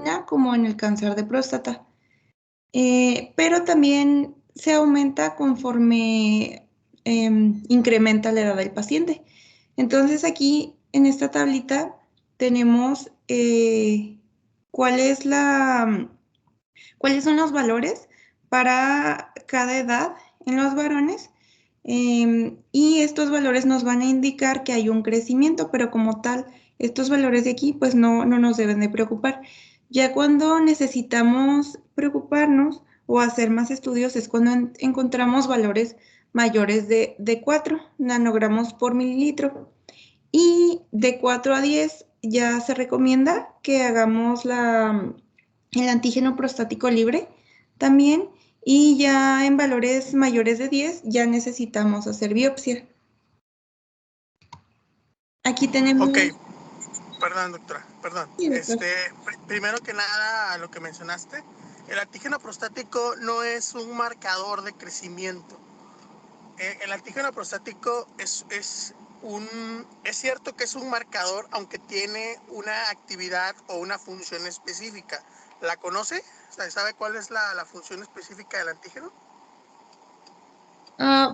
benigna como en el cáncer de próstata. Pero también se aumenta conforme incrementa la edad del paciente. Entonces aquí en esta tablita tenemos cuál es cuáles son los valores para cada edad en los varones. Y estos valores nos van a indicar que hay un crecimiento, pero como tal, estos valores de aquí pues no nos deben de preocupar. Ya cuando necesitamos preocuparnos o hacer más estudios es cuando encontramos valores mayores de 4 nanogramos por mililitro. Y de 4 a 10 ya se recomienda que hagamos el antígeno prostático libre también. Y ya en valores mayores de 10 ya necesitamos hacer biopsia. Aquí tenemos... Ok, perdón, doctora, perdón. Sí, doctor. Primero que nada, a lo que mencionaste, el antígeno prostático no es un marcador de crecimiento. El antígeno prostático es cierto que es un marcador, aunque tiene una actividad o una función específica. ¿La conoce? ¿Sabe cuál es la función específica del antígeno?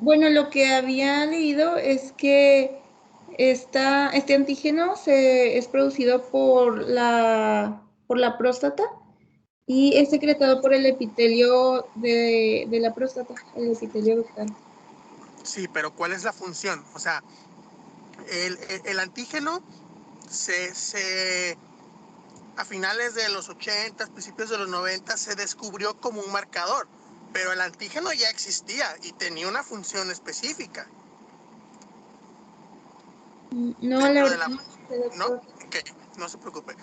Bueno, lo que había leído es que este antígeno es producido por la próstata y es secretado por el epitelio de la próstata, el epitelio ductal. Sí, pero ¿cuál es la función? O sea, el antígeno a finales de los 80, principios de los 90, se descubrió como un marcador, pero el antígeno ya existía y tenía una función específica. No, la Dentro de verdad, la... ¿No? doctor. Okay, no se preocupe.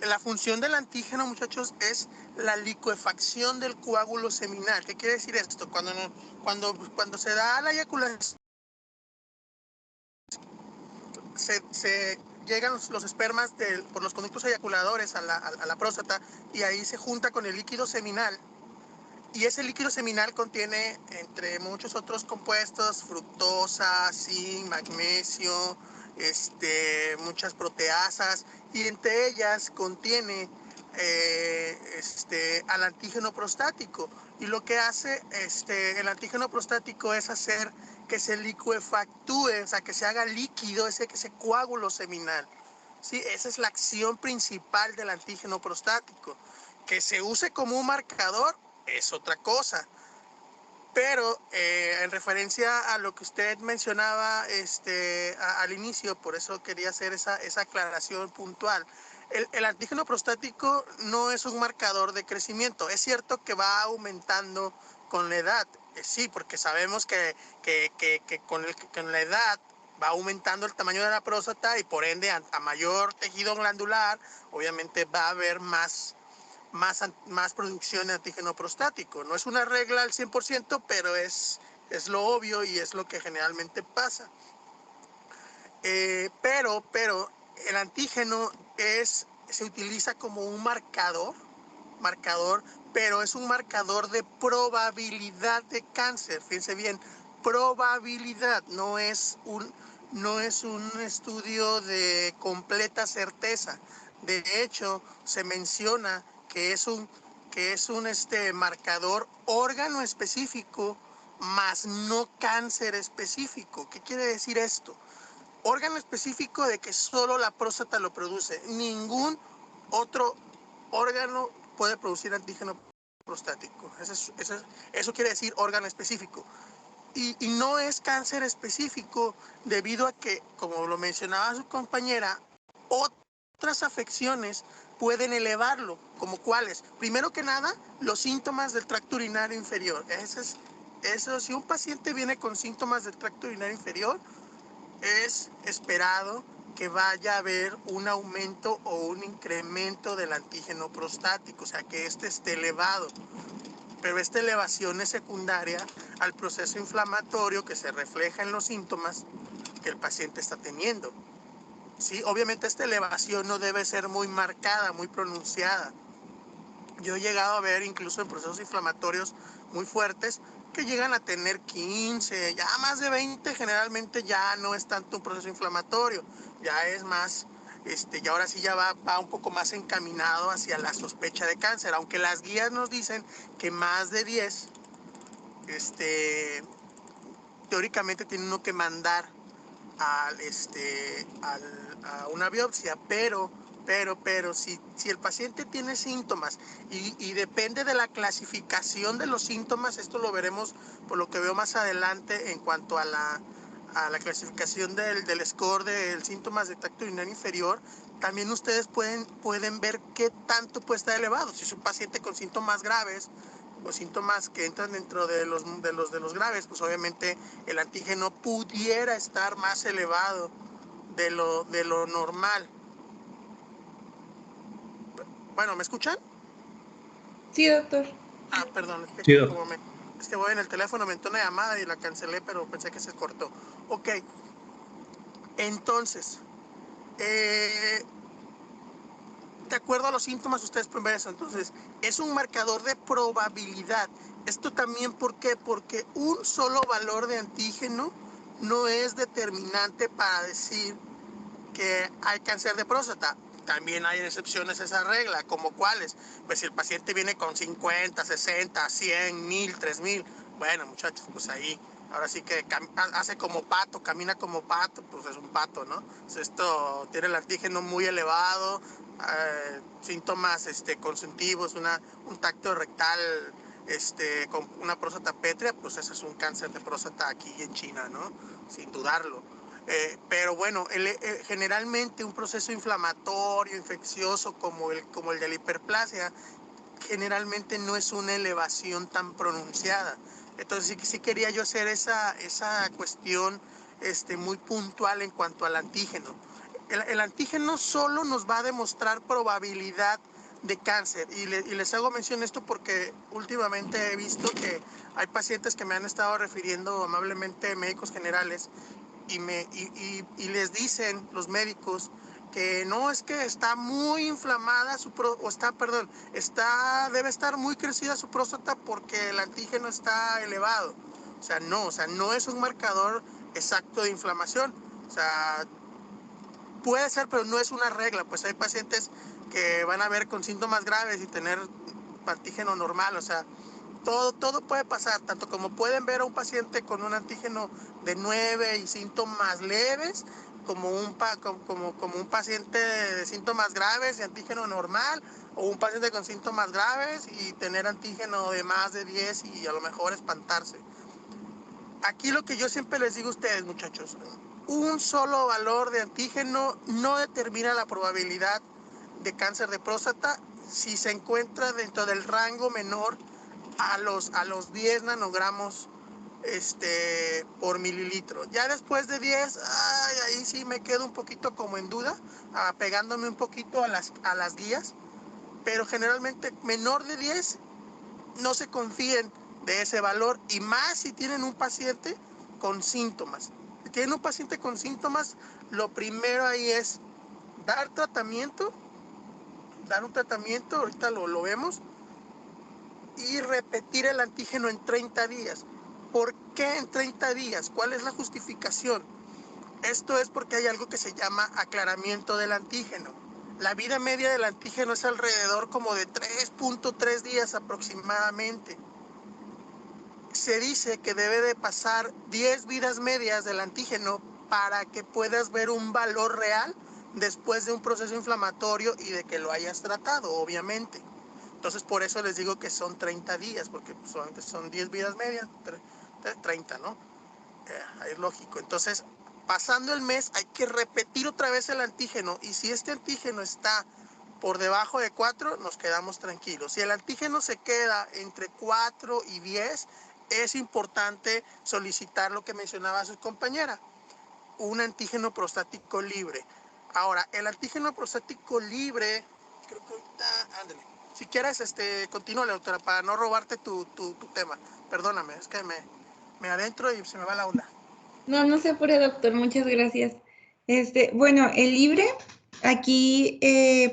La función del antígeno, muchachos, es la licuefacción del coágulo seminal. ¿Qué quiere decir esto? Cuando se da la eyaculación, se llegan los espermas por los conductos eyaculadores a la próstata y ahí se junta con el líquido seminal. Y ese líquido seminal contiene, entre muchos otros compuestos, fructosa, zinc, magnesio, muchas proteasas, y entre ellas contiene al antígeno prostático. Y lo que hace el antígeno prostático es hacer que se licuefactúe, o sea, que se haga líquido ese coágulo seminal. ¿Sí? Esa es la acción principal del antígeno prostático. Que se use como un marcador es otra cosa. Pero en referencia a lo que usted mencionaba al inicio, por eso quería hacer esa aclaración puntual. El antígeno prostático no es un marcador de crecimiento. Es cierto que va aumentando con la edad. Sí, porque sabemos que con la edad va aumentando el tamaño de la próstata y por ende a mayor tejido glandular, obviamente va a haber más producción de antígeno prostático. No es una regla al 100%, pero es lo obvio y es lo que generalmente pasa. Pero el antígeno se utiliza como un marcador, pero es un marcador de probabilidad de cáncer. Fíjense bien, probabilidad, no es un estudio de completa certeza. De hecho, se menciona que es un marcador órgano específico, más no cáncer específico. ¿Qué quiere decir esto? Órgano específico de que solo la próstata lo produce. Ningún otro órgano puede producir antígeno prostático. Eso quiere decir órgano específico. Y no es cáncer específico debido a que, como lo mencionaba su compañera, otras afecciones pueden elevarlo, como cuáles. Primero que nada, los síntomas del tracto urinario inferior. Si un paciente viene con síntomas del tracto urinario inferior, es esperado que vaya a haber un aumento o un incremento del antígeno prostático, o sea, que esté elevado. Pero esta elevación es secundaria al proceso inflamatorio que se refleja en los síntomas que el paciente está teniendo. Sí, obviamente esta elevación no debe ser muy marcada, muy pronunciada. Yo he llegado a ver incluso en procesos inflamatorios muy fuertes que llegan a tener 15, ya más de 20, generalmente ya no es tanto un proceso inflamatorio, ya es más y ahora sí ya va un poco más encaminado hacia la sospecha de cáncer, aunque las guías nos dicen que más de 10, teóricamente tiene uno que mandar a una biopsia, pero si el paciente tiene síntomas y depende de la clasificación de los síntomas, esto lo veremos por lo que veo más adelante en cuanto a la clasificación del score de síntomas de tracto urinario inferior, también ustedes pueden ver qué tanto puede estar elevado. Si es un paciente con síntomas graves o síntomas que entran dentro de los graves, pues obviamente el antígeno pudiera estar más elevado de lo normal. Bueno, ¿me escuchan? Sí, doctor. Ah, perdón, es Sí, que es que voy en el teléfono, me entró una llamada y la cancelé, pero pensé que se cortó. Ok, entonces, de acuerdo a los síntomas, ustedes pueden ver eso. Entonces, es un marcador de probabilidad. Esto también, ¿por qué? Porque un solo valor de antígeno no es determinante para decir que hay cáncer de próstata. También hay excepciones a esa regla, como cuáles. Pues si el paciente viene con 50, 60, 100, 1000, 3000, bueno, muchachos, pues ahí, ahora sí que hace como pato, camina como pato, pues es un pato, ¿no? Pues esto tiene el antígeno muy elevado, síntomas consuntivos, un tacto rectal con una próstata pétrea, pues ese es un cáncer de próstata aquí en China, ¿no? Sin dudarlo. Pero bueno, generalmente un proceso inflamatorio, infeccioso como el de la hiperplasia, generalmente no es una elevación tan pronunciada. Entonces sí quería yo hacer esa cuestión muy puntual en cuanto al antígeno. El antígeno solo nos va a demostrar probabilidad de cáncer. Y les hago mención esto porque últimamente he visto que hay pacientes que me han estado refiriendo amablemente, médicos generales, y les dicen los médicos que no, es que está muy inflamada debe estar muy crecida su próstata porque el antígeno está elevado. O sea, no es un marcador exacto de inflamación. O sea, puede ser, pero no es una regla. Pues hay pacientes que van a ver con síntomas graves y tener antígeno normal. O sea, todo puede pasar, tanto como pueden ver a un paciente con un antígeno de 9 y síntomas leves, como un paciente de síntomas graves y antígeno normal, o un paciente con síntomas graves y tener antígeno de más de 10 y a lo mejor espantarse. Aquí lo que yo siempre les digo a ustedes, muchachos, un solo valor de antígeno no determina la probabilidad de cáncer de próstata si se encuentra dentro del rango menor a los 10 nanogramos por mililitro. Ya después de 10, ahí sí me quedo un poquito como en duda, pegándome un poquito a las guías, pero generalmente menor de 10 no se confíen de ese valor, y más si tienen un paciente con síntomas. Si tienen un paciente con síntomas, lo primero ahí es dar un tratamiento, ahorita lo vemos, y repetir el antígeno en 30 días. ¿Por qué en 30 días? ¿Cuál es la justificación? Esto es porque hay algo que se llama aclaramiento del antígeno. La vida media del antígeno es alrededor como de 3.3 días aproximadamente. Se dice que debe de pasar 10 vidas medias del antígeno para que puedas ver un valor real después de un proceso inflamatorio y de que lo hayas tratado, obviamente. Entonces, por eso les digo que son 30 días, porque solamente son 10 vidas medias, 30, ¿no? Es lógico. Entonces, pasando el mes, hay que repetir otra vez el antígeno, y si este antígeno está por debajo de 4, nos quedamos tranquilos. Si el antígeno se queda entre 4 y 10, es importante solicitar lo que mencionaba su compañera, un antígeno prostático libre. Ahora, el antígeno prostático libre, creo que ahorita, ándale. Si quieres, continúa, doctora, para no robarte tu tema. Perdóname, es que me adentro y se me va la onda. No, no se apure, doctor, muchas gracias. Bueno, el libre, aquí,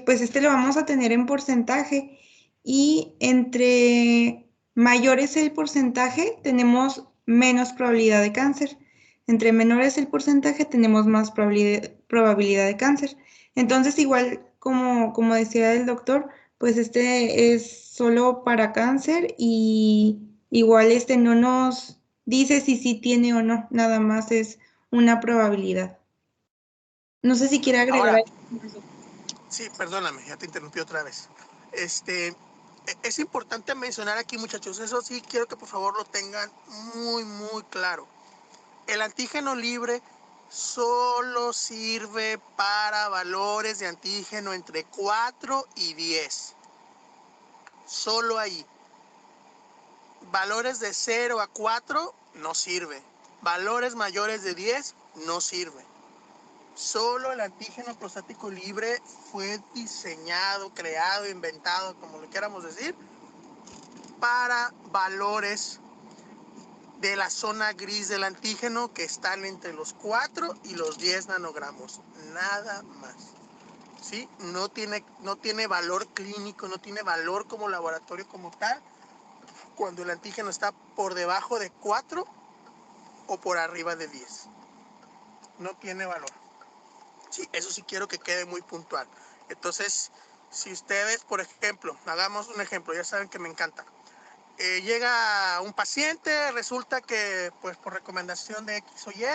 pues lo vamos a tener en porcentaje, y entre mayor es el porcentaje, tenemos menos probabilidad de cáncer. Entre menor es el porcentaje, tenemos más probabilidad de cáncer. Entonces, igual como decía el doctor, pues este es solo para cáncer y igual este no nos dice si sí tiene o no, nada más es una probabilidad. No sé si quiere agregar Ahora, algo. sí, perdóname, ya te interrumpí otra vez. Es importante mencionar aquí, muchachos, eso sí quiero que por favor lo tengan muy, muy claro. El antígeno libre solo sirve para valores de antígeno entre 4 y 10. Solo ahí. Valores de 0 a 4 no sirve. Valores mayores de 10 no sirve. Solo el antígeno prostático libre fue diseñado, creado, inventado, como lo quieramos decir, para valores de la zona gris del antígeno que están entre los 4 y los 10 nanogramos. Nada más. ¿Sí? No tiene valor clínico, no tiene valor como laboratorio como tal, cuando el antígeno está por debajo de 4 o por arriba de 10. No tiene valor. Sí, eso sí quiero que quede muy puntual. Entonces, si ustedes, por ejemplo, hagamos un ejemplo, ya saben que me encanta. Llega un paciente, resulta que, pues por recomendación de X o Y,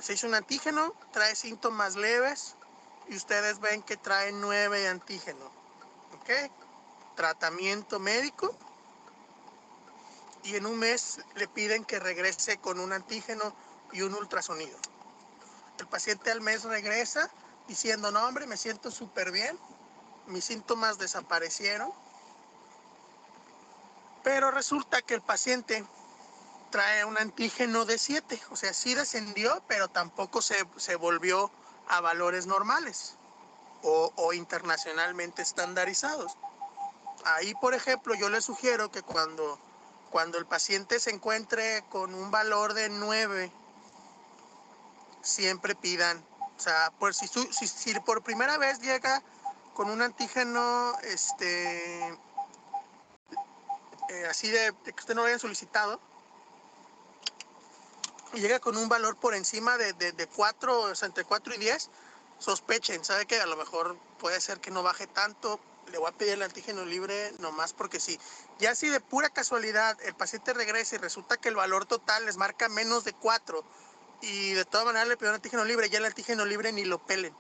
se hizo un antígeno, trae síntomas leves y ustedes ven que trae 9 de antígeno. ¿Ok? Tratamiento médico y en un mes le piden que regrese con un antígeno y un ultrasonido. El paciente al mes regresa diciendo, no hombre, me siento súper bien, mis síntomas desaparecieron, pero resulta que el paciente trae un antígeno de 7, o sea, sí descendió, pero tampoco se volvió a valores normales o internacionalmente estandarizados. Ahí, por ejemplo, yo les sugiero que cuando el paciente se encuentre con un valor de 9, siempre pidan, o sea, si por primera vez llega con un antígeno así de que usted no lo haya solicitado, y llega con un valor por encima de 4, o sea, entre 4 y 10, sospechen, sabe que a lo mejor puede ser que no baje tanto, le voy a pedir el antígeno libre nomás porque sí. Ya si de pura casualidad el paciente regresa y resulta que el valor total les marca menos de 4 y de todas maneras le pidió el antígeno libre, ya el antígeno libre ni lo pelen,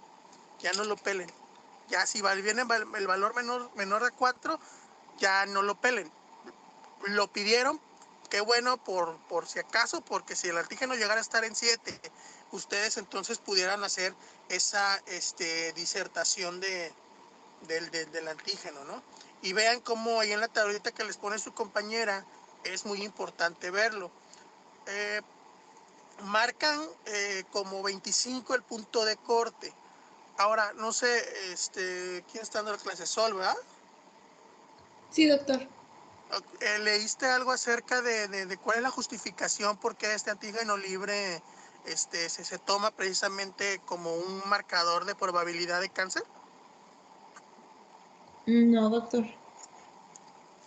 ya no lo pelen. Ya si viene el valor menor de 4, ya no lo pelen. Lo pidieron, qué bueno por si acaso, porque si el antígeno llegara a estar en 7, ustedes entonces pudieran hacer esa disertación del antígeno, ¿no? Y vean cómo ahí en la tablita que les pone su compañera, es muy importante verlo. Marcan como 25 el punto de corte. Ahora, no sé, ¿quién está dando la clase? Sol, ¿verdad? Sí, doctor. ¿Leíste algo acerca de cuál es la justificación por qué este antígeno libre se toma precisamente como un marcador de probabilidad de cáncer? No, doctor.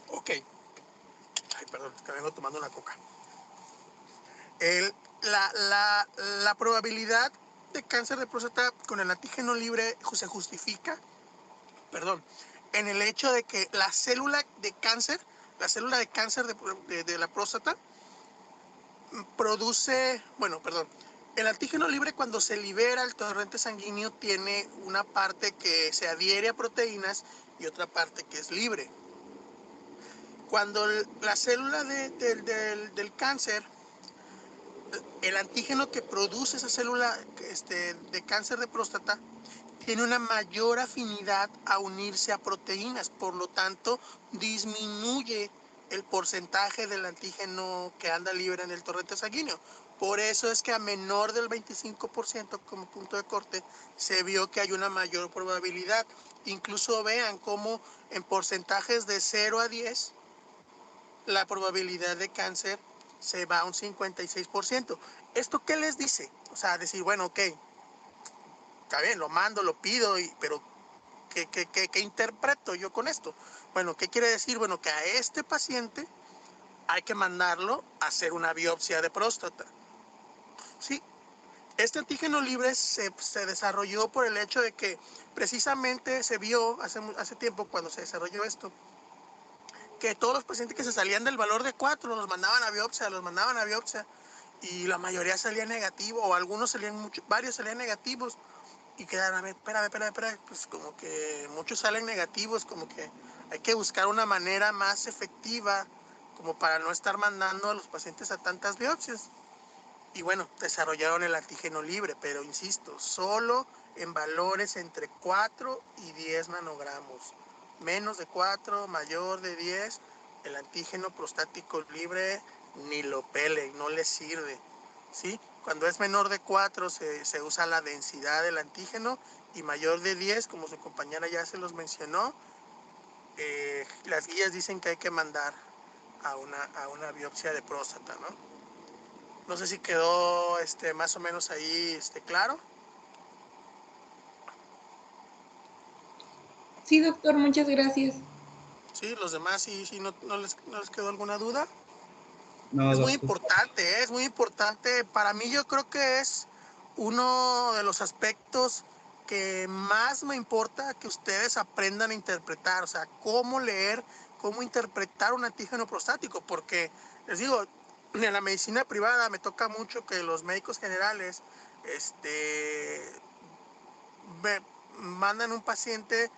Ok. Ay, perdón, es que vengo tomando una coca. La probabilidad de cáncer de próstata con el antígeno libre se justifica, perdón, en el hecho de que la célula de cáncer de la próstata produce, el antígeno libre cuando se libera el torrente sanguíneo tiene una parte que se adhiere a proteínas y otra parte que es libre. Cuando la célula del cáncer, el antígeno que produce esa célula de cáncer de próstata tiene una mayor afinidad a unirse a proteínas, por lo tanto disminuye el porcentaje del antígeno que anda libre en el torrente sanguíneo. Por eso es que a menor del 25% como punto de corte se vio que hay una mayor probabilidad. Incluso vean cómo en porcentajes de 0 a 10 la probabilidad de cáncer se va a un 56%. ¿Esto qué les dice? O sea, decir, bueno, ok, está bien, lo mando, lo pido, pero ¿qué interpreto yo con esto? Bueno, ¿qué quiere decir? Bueno, que a este paciente hay que mandarlo a hacer una biopsia de próstata. Sí, Este antígeno libre se desarrolló por el hecho de que precisamente se vio hace tiempo, cuando se desarrolló esto, que todos los pacientes que se salían del valor de 4 los mandaban a biopsia, y la mayoría salía negativo, o algunos varios salían negativos, y quedaron, a ver, espérame, pues como que muchos salen negativos, como que hay que buscar una manera más efectiva, como para no estar mandando a los pacientes a tantas biopsias. Y bueno, desarrollaron el antígeno libre, pero insisto, solo en valores entre 4 y 10 nanogramos. Menos de 4, mayor de 10, el antígeno prostático libre ni lo pele, no le sirve, ¿sí? Cuando es menor de 4 se usa la densidad del antígeno, y mayor de 10, como su compañera ya se los mencionó, las guías dicen que hay que mandar a una biopsia de próstata, ¿no? No sé si quedó más o menos ahí claro. Sí, doctor, muchas gracias. Sí, los demás sí no les quedó alguna duda. No, Es muy doctor. importante, es muy importante. Para mí yo creo que es uno de los aspectos que más me importa que ustedes aprendan a interpretar, o sea, cómo leer, cómo interpretar un antígeno prostático, porque les digo, en la medicina privada me toca mucho que los médicos generales me mandan un paciente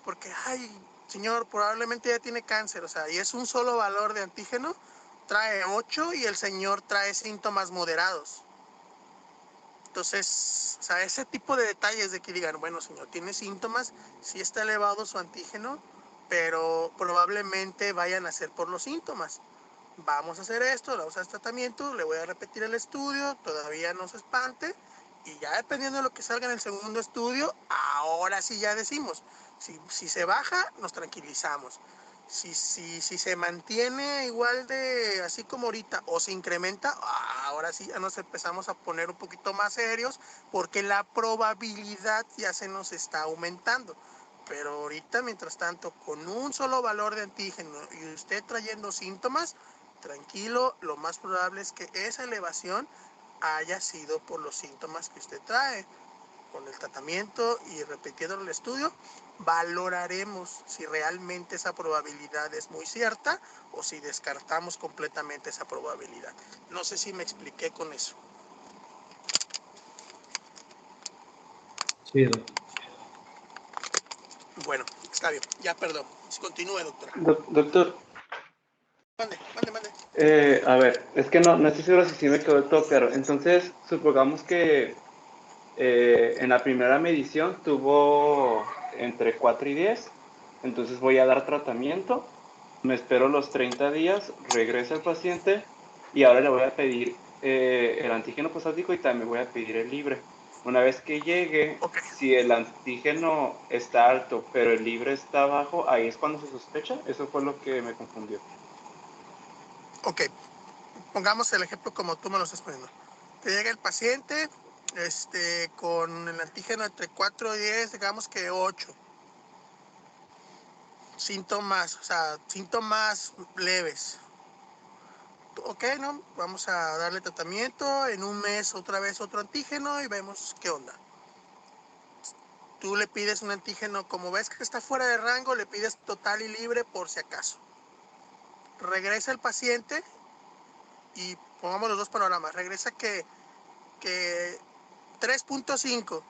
porque, ay, señor, probablemente ya tiene cáncer, o sea, y es un solo valor de antígeno, trae 8 y el señor trae síntomas moderados. Entonces, o sea, ese tipo de detalles de que digan, bueno, señor, tiene síntomas, sí está elevado su antígeno, pero probablemente vayan a ser por los síntomas. Vamos a hacer esto, vamos a hacer tratamiento, le voy a repetir el estudio, todavía no se espante, y ya dependiendo de lo que salga en el segundo estudio, ahora sí ya decimos, si se baja, nos tranquilizamos. Si se mantiene igual de así como ahorita o se incrementa, ahora sí ya nos empezamos a poner un poquito más serios, porque la probabilidad ya se nos está aumentando. Pero ahorita, mientras tanto, con un solo valor de antígeno y usted trayendo síntomas, tranquilo, lo más probable es que esa elevación haya sido por los síntomas que usted trae. Con el tratamiento y repitiendo el estudio, valoraremos si realmente esa probabilidad es muy cierta o si descartamos completamente esa probabilidad. No sé si me expliqué con eso. Sí, doctor. Bueno, está bien, ya perdón. Continúe, doctora. Doctor, Mande. a ver, es que no estoy seguro si sí me quedó todo claro. Entonces, supongamos que en la primera medición tuvo entre 4 y 10, entonces voy a dar tratamiento, me espero los 30 días, regresa el paciente y ahora le voy a pedir el antígeno prostático y también voy a pedir el libre. Una vez que llegue, Ok. si el antígeno está alto, pero el libre está bajo, ahí es cuando se sospecha. Eso fue lo que me confundió. Ok, pongamos el ejemplo como tú me lo estás poniendo. Te llega el paciente con el antígeno entre 4 y 10, digamos que 8. Síntomas, o sea, síntomas leves. Ok, ¿no? Vamos a darle tratamiento, en un mes otra vez otro antígeno y vemos qué onda. Tú le pides un antígeno, como ves que está fuera de rango, le pides total y libre por si acaso. Regresa el paciente y pongamos los dos panoramas. Regresa que 3.5.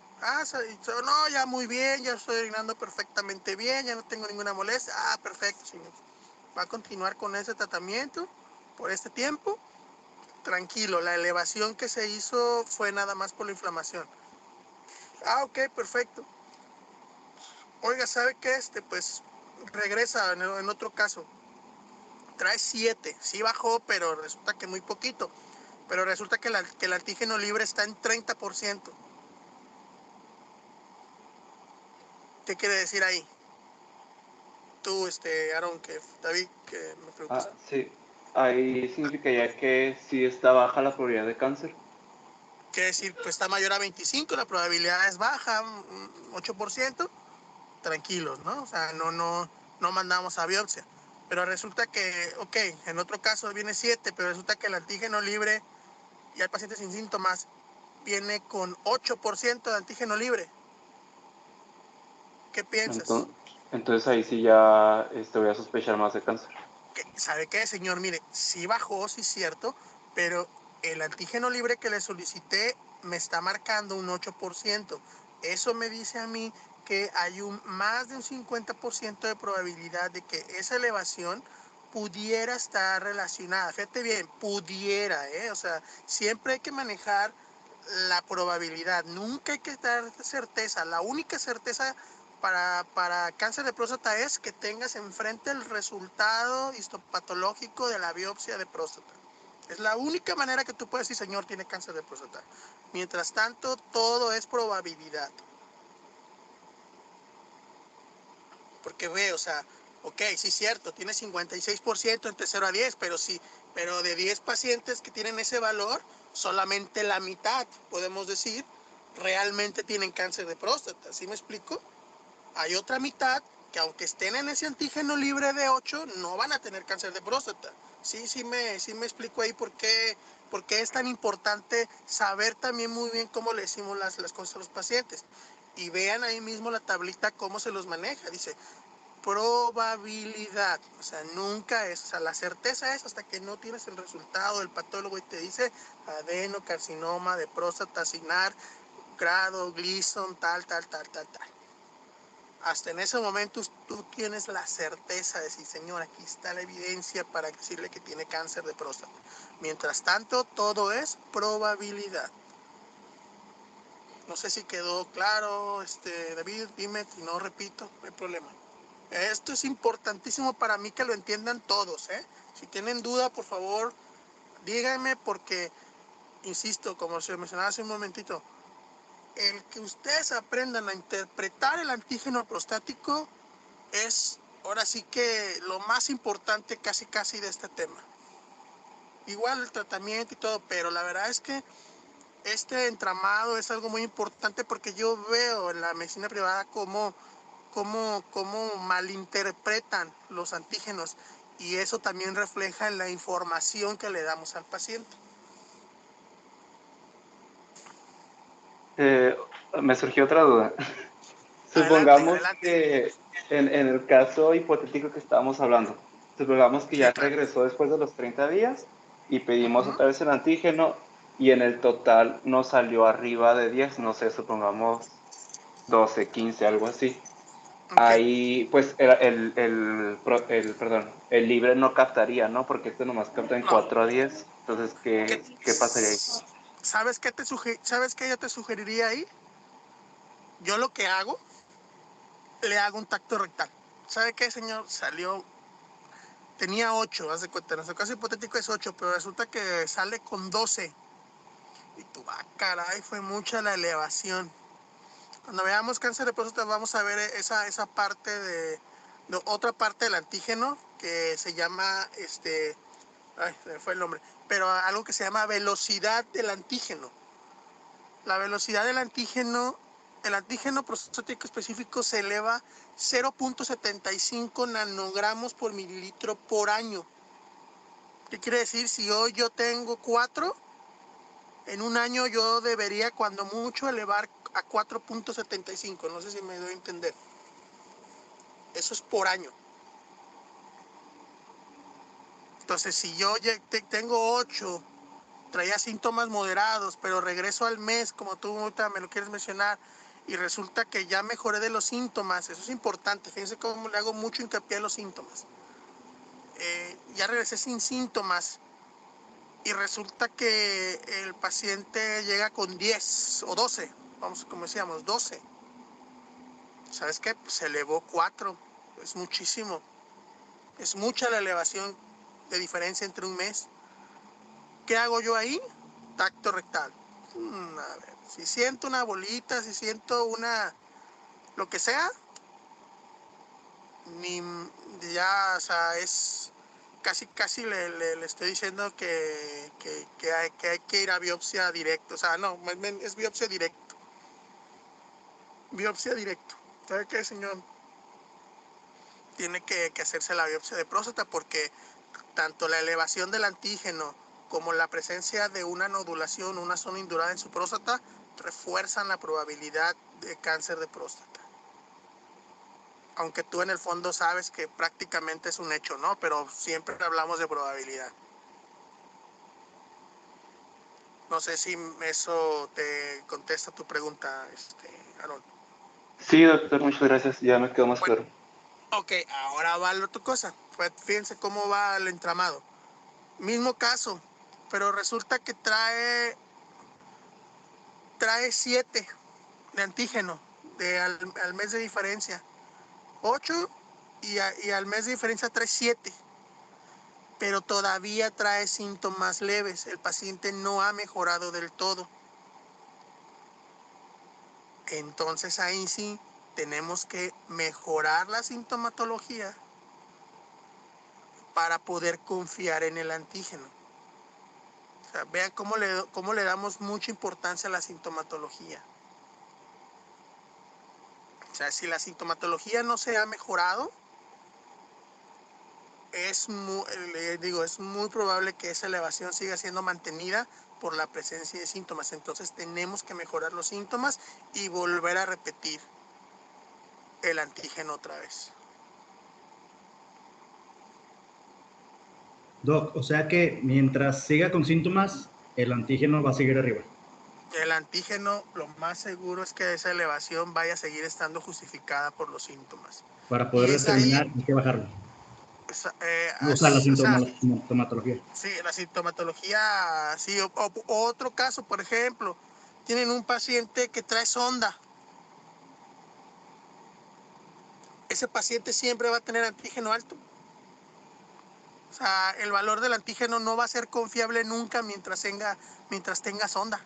No, ya muy bien, ya estoy orinando perfectamente bien, ya no tengo ninguna molestia. Perfecto, señor. Va a continuar con ese tratamiento por este tiempo. Tranquilo, la elevación que se hizo fue nada más por la inflamación. Ok, perfecto. Oiga, ¿sabe qué? Pues regresa en otro caso. Trae 7, sí bajó, pero resulta que muy poquito. Pero resulta que el antígeno libre está en 30%. ¿Qué quiere decir ahí? Tú, Aaron, David, que me preguntas. Sí, ahí significaría que sí está baja la probabilidad de cáncer. Quiere decir, pues está mayor a 25, la probabilidad es baja, 8%. Tranquilos, ¿no? O sea, no mandamos a biopsia. Pero resulta que, ok, en otro caso viene 7, pero resulta que el antígeno libre y hay pacientes sin síntomas viene con 8% de antígeno libre. ¿Qué piensas? Entonces ahí sí ya voy a sospechar más de cáncer. ¿Sabe qué, señor? Mire, sí bajó, sí es cierto, pero el antígeno libre que le solicité me está marcando un 8%. Eso me dice a mí que hay más de un 50% de probabilidad de que esa elevación pudiera estar relacionada. Fíjate bien, pudiera, ¿eh? O sea, siempre hay que manejar la probabilidad, nunca hay que dar certeza. La única certeza para cáncer de próstata es que tengas enfrente el resultado histopatológico de la biopsia de próstata. Es la única manera que tú puedes decir, señor, tiene cáncer de próstata. Mientras tanto, todo es probabilidad. Porque ve, o sea, ok, sí es cierto, tiene 56% entre 0 a 10, pero de 10 pacientes que tienen ese valor, solamente la mitad, podemos decir, realmente tienen cáncer de próstata. ¿Sí me explico? Hay otra mitad que aunque estén en ese antígeno libre de 8, no van a tener cáncer de próstata. Sí me explico ahí por qué es tan importante saber también muy bien cómo le decimos las cosas a los pacientes. Y vean ahí mismo la tablita cómo se los maneja. Dice, probabilidad. O sea, nunca es, o sea, la certeza es hasta que no tienes el resultado del patólogo y te dice adenocarcinoma de próstata, CINAR, grado, Gleason, tal. Hasta en ese momento tú tienes la certeza de decir, señor, aquí está la evidencia para decirle que tiene cáncer de próstata. Mientras tanto, todo es probabilidad. No sé si quedó claro, David, dime, si no repito, no hay problema. Esto es importantísimo para mí que lo entiendan todos, ¿eh? Si tienen duda, por favor, díganme porque, insisto, como se mencionaba hace un momentito, el que ustedes aprendan a interpretar el antígeno prostático es ahora sí que lo más importante casi de este tema. Igual el tratamiento y todo, pero la verdad es que este entramado es algo muy importante porque yo veo en la medicina privada cómo malinterpretan los antígenos y eso también refleja en la información que le damos al paciente. Me surgió otra duda. Supongamos que en el caso hipotético que estábamos hablando, supongamos que ya regresó después de los 30 días y pedimos otra vez el antígeno y en el total nos salió arriba de 10, no sé, supongamos 12, 15, algo así. Ahí, pues, el libre no captaría, ¿no? Porque este nomás capta en 4 a 10. Entonces, ¿qué pasaría ahí? ¿Sabes qué yo te sugeriría ahí? Yo lo que hago, le hago un tacto rectal. ¿Sabe qué, señor? Tenía 8, haz de cuenta, en nuestro caso hipotético es 8, pero resulta que sale con 12. Y tú, caray, fue mucha la elevación. Cuando veamos cáncer de próstata vamos a ver esa parte de otra parte del antígeno que se llama, se me fue el nombre, pero algo que se llama velocidad del antígeno. La velocidad del antígeno, el antígeno prostático específico se eleva 0.75 nanogramos por mililitro por año. ¿Qué quiere decir? Si hoy yo tengo 4, en un año yo debería cuando mucho elevar a 4.75. No sé si me doy a entender. Eso es por año. Entonces, si yo tengo 8, traía síntomas moderados, pero regreso al mes, como tú ahorita me lo quieres mencionar, y resulta que ya mejoré de los síntomas, eso es importante. Fíjense cómo le hago mucho hincapié a los síntomas. Ya regresé sin síntomas y resulta que el paciente llega con 10 o 12, vamos, como decíamos, 12. ¿Sabes qué? Pues se elevó 4, es muchísimo. Es mucha la elevación de diferencia entre un mes. ¿Qué hago yo ahí? Tacto rectal. A ver, si siento una bolita, si siento lo que sea, o sea, es casi le estoy diciendo que hay que ir a biopsia directa. O sea, no, es biopsia directo. Biopsia directo. ¿Sabe qué, señor? Tiene que hacerse la biopsia de próstata porque tanto la elevación del antígeno como la presencia de una nodulación, una zona indurada en su próstata, refuerzan la probabilidad de cáncer de próstata. Aunque tú en el fondo sabes que prácticamente es un hecho, ¿no? Pero siempre hablamos de probabilidad. No sé si eso te contesta tu pregunta, Aaron. Sí, doctor, muchas gracias. Ya me quedó más Bueno, claro. ok, ahora va la otra cosa. Pues fíjense cómo va el entramado. Mismo caso, pero resulta que trae 7 de antígeno al mes de diferencia. 8 y al mes de diferencia trae 7. Pero todavía trae síntomas leves. El paciente no ha mejorado del todo. Entonces ahí sí tenemos que mejorar la sintomatología para poder confiar en el antígeno. O sea, vean cómo le damos mucha importancia a la sintomatología. O sea, si la sintomatología no se ha mejorado, es muy probable que esa elevación siga siendo mantenida por la presencia de síntomas. Entonces tenemos que mejorar los síntomas y volver a repetir el antígeno otra vez. Doc, o sea que mientras siga con síntomas, el antígeno va a seguir arriba. El antígeno, lo más seguro es que esa elevación vaya a seguir estando justificada por los síntomas. Para poder determinar hay que bajarlo. O sea, la sintomatología. Sí, la sintomatología, sí. O otro caso, por ejemplo, tienen un paciente que trae sonda. Ese paciente siempre va a tener antígeno alto. O sea, el valor del antígeno no va a ser confiable nunca mientras tenga sonda.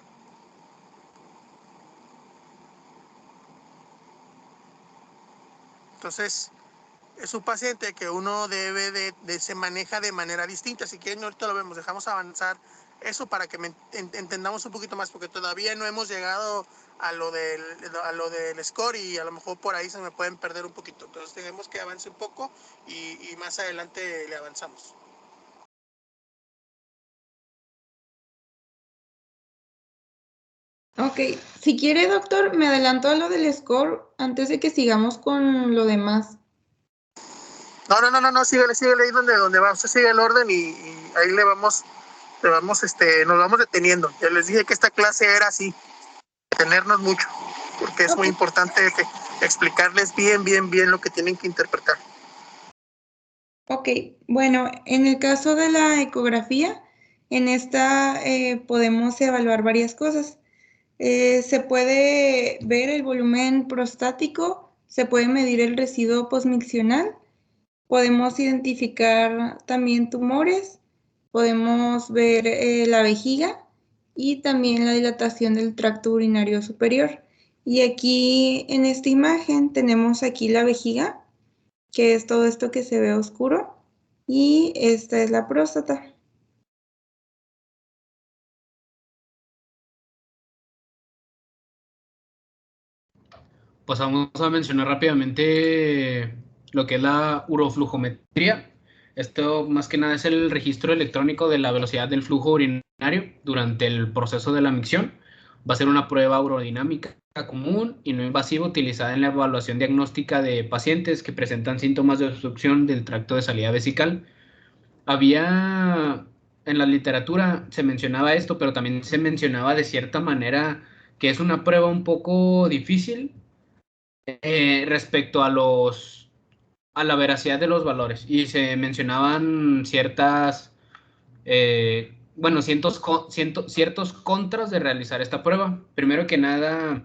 Entonces, es un paciente que uno se maneja de manera distinta. Si quieren, ahorita lo vemos, dejamos avanzar eso para que entendamos un poquito más, porque todavía no hemos llegado a lo del score y a lo mejor por ahí se me pueden perder un poquito. Entonces tenemos que avanzar un poco y más adelante le avanzamos. Ok, si quiere, doctor, me adelanto a lo del score antes de que sigamos con lo demás. No, síguele ahí donde va. Usted sigue el orden y ahí nos vamos deteniendo. Ya les dije que esta clase era así, detenernos mucho, porque es muy importante explicarles bien lo que tienen que interpretar. Ok, bueno, en el caso de la ecografía, en esta podemos evaluar varias cosas. Se puede ver el volumen prostático, se puede medir el residuo posmiccional, podemos identificar también tumores, podemos ver la vejiga y también la dilatación del tracto urinario superior. Y aquí en esta imagen tenemos aquí la vejiga, que es todo esto que se ve oscuro, y esta es la próstata. Pues vamos a mencionar rápidamente lo que es la uroflujometría. Esto más que nada es el registro electrónico de la velocidad del flujo urinario durante el proceso de la micción. Va a ser una prueba urodinámica común y no invasiva utilizada en la evaluación diagnóstica de pacientes que presentan síntomas de obstrucción del tracto de salida vesical. En la literatura se mencionaba esto, pero también se mencionaba de cierta manera que es una prueba un poco difícil respecto a la veracidad de los valores, y se mencionaban ciertos contras de realizar esta prueba. Primero que nada,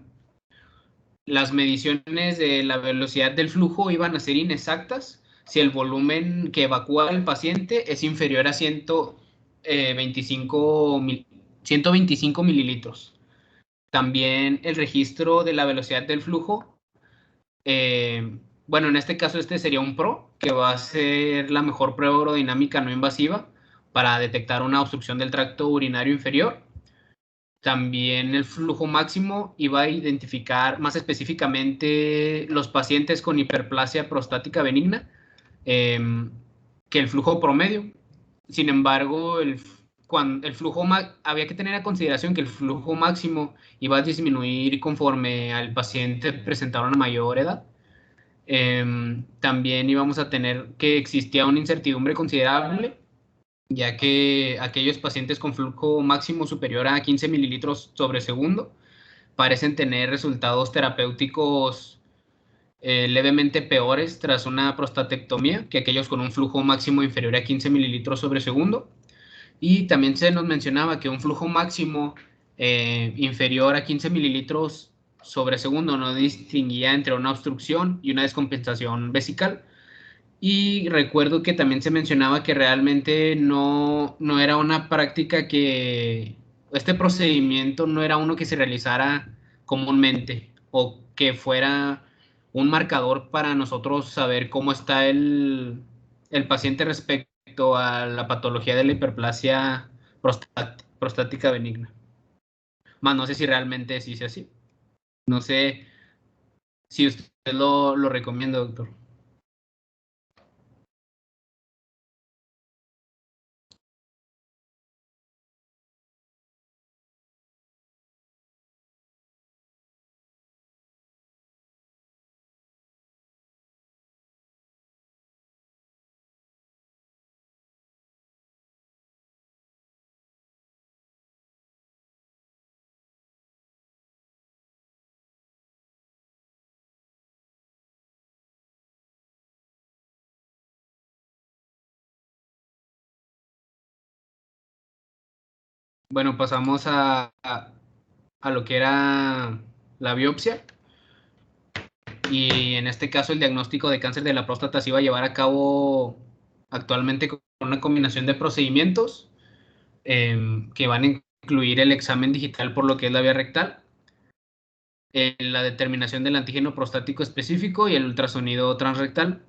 las mediciones de la velocidad del flujo iban a ser inexactas si el volumen que evacúa el paciente es inferior a 125 mililitros. También el registro de la velocidad del flujo, en este caso sería un PRO, que va a ser la mejor prueba aerodinámica no invasiva para detectar una obstrucción del tracto urinario inferior. También el flujo máximo iba a identificar más específicamente los pacientes con hiperplasia prostática benigna que el flujo promedio. Sin embargo, cuando el flujo había que tener en consideración que el flujo máximo iba a disminuir conforme al paciente presentara una mayor edad. También íbamos a tener que existía una incertidumbre considerable, ya que aquellos pacientes con flujo máximo superior a 15 mililitros sobre segundo parecen tener resultados terapéuticos levemente peores tras una prostatectomía que aquellos con un flujo máximo inferior a 15 mililitros sobre segundo. Y también se nos mencionaba que un flujo máximo inferior a 15 mililitros sobre segundo no distinguía entre una obstrucción y una descompensación vesical. Y recuerdo que también se mencionaba que realmente no era una práctica que, este procedimiento no era uno que se realizara comúnmente o que fuera un marcador para nosotros saber cómo está el paciente respecto a la patología de la hiperplasia prostática benigna. Más no sé si realmente sí sea así. No sé si usted lo recomienda, doctor. Bueno, pasamos a lo que era la biopsia. Y en este caso el diagnóstico de cáncer de la próstata se iba a llevar a cabo actualmente con una combinación de procedimientos que van a incluir el examen digital por lo que es la vía rectal, la determinación del antígeno prostático específico y el ultrasonido transrectal.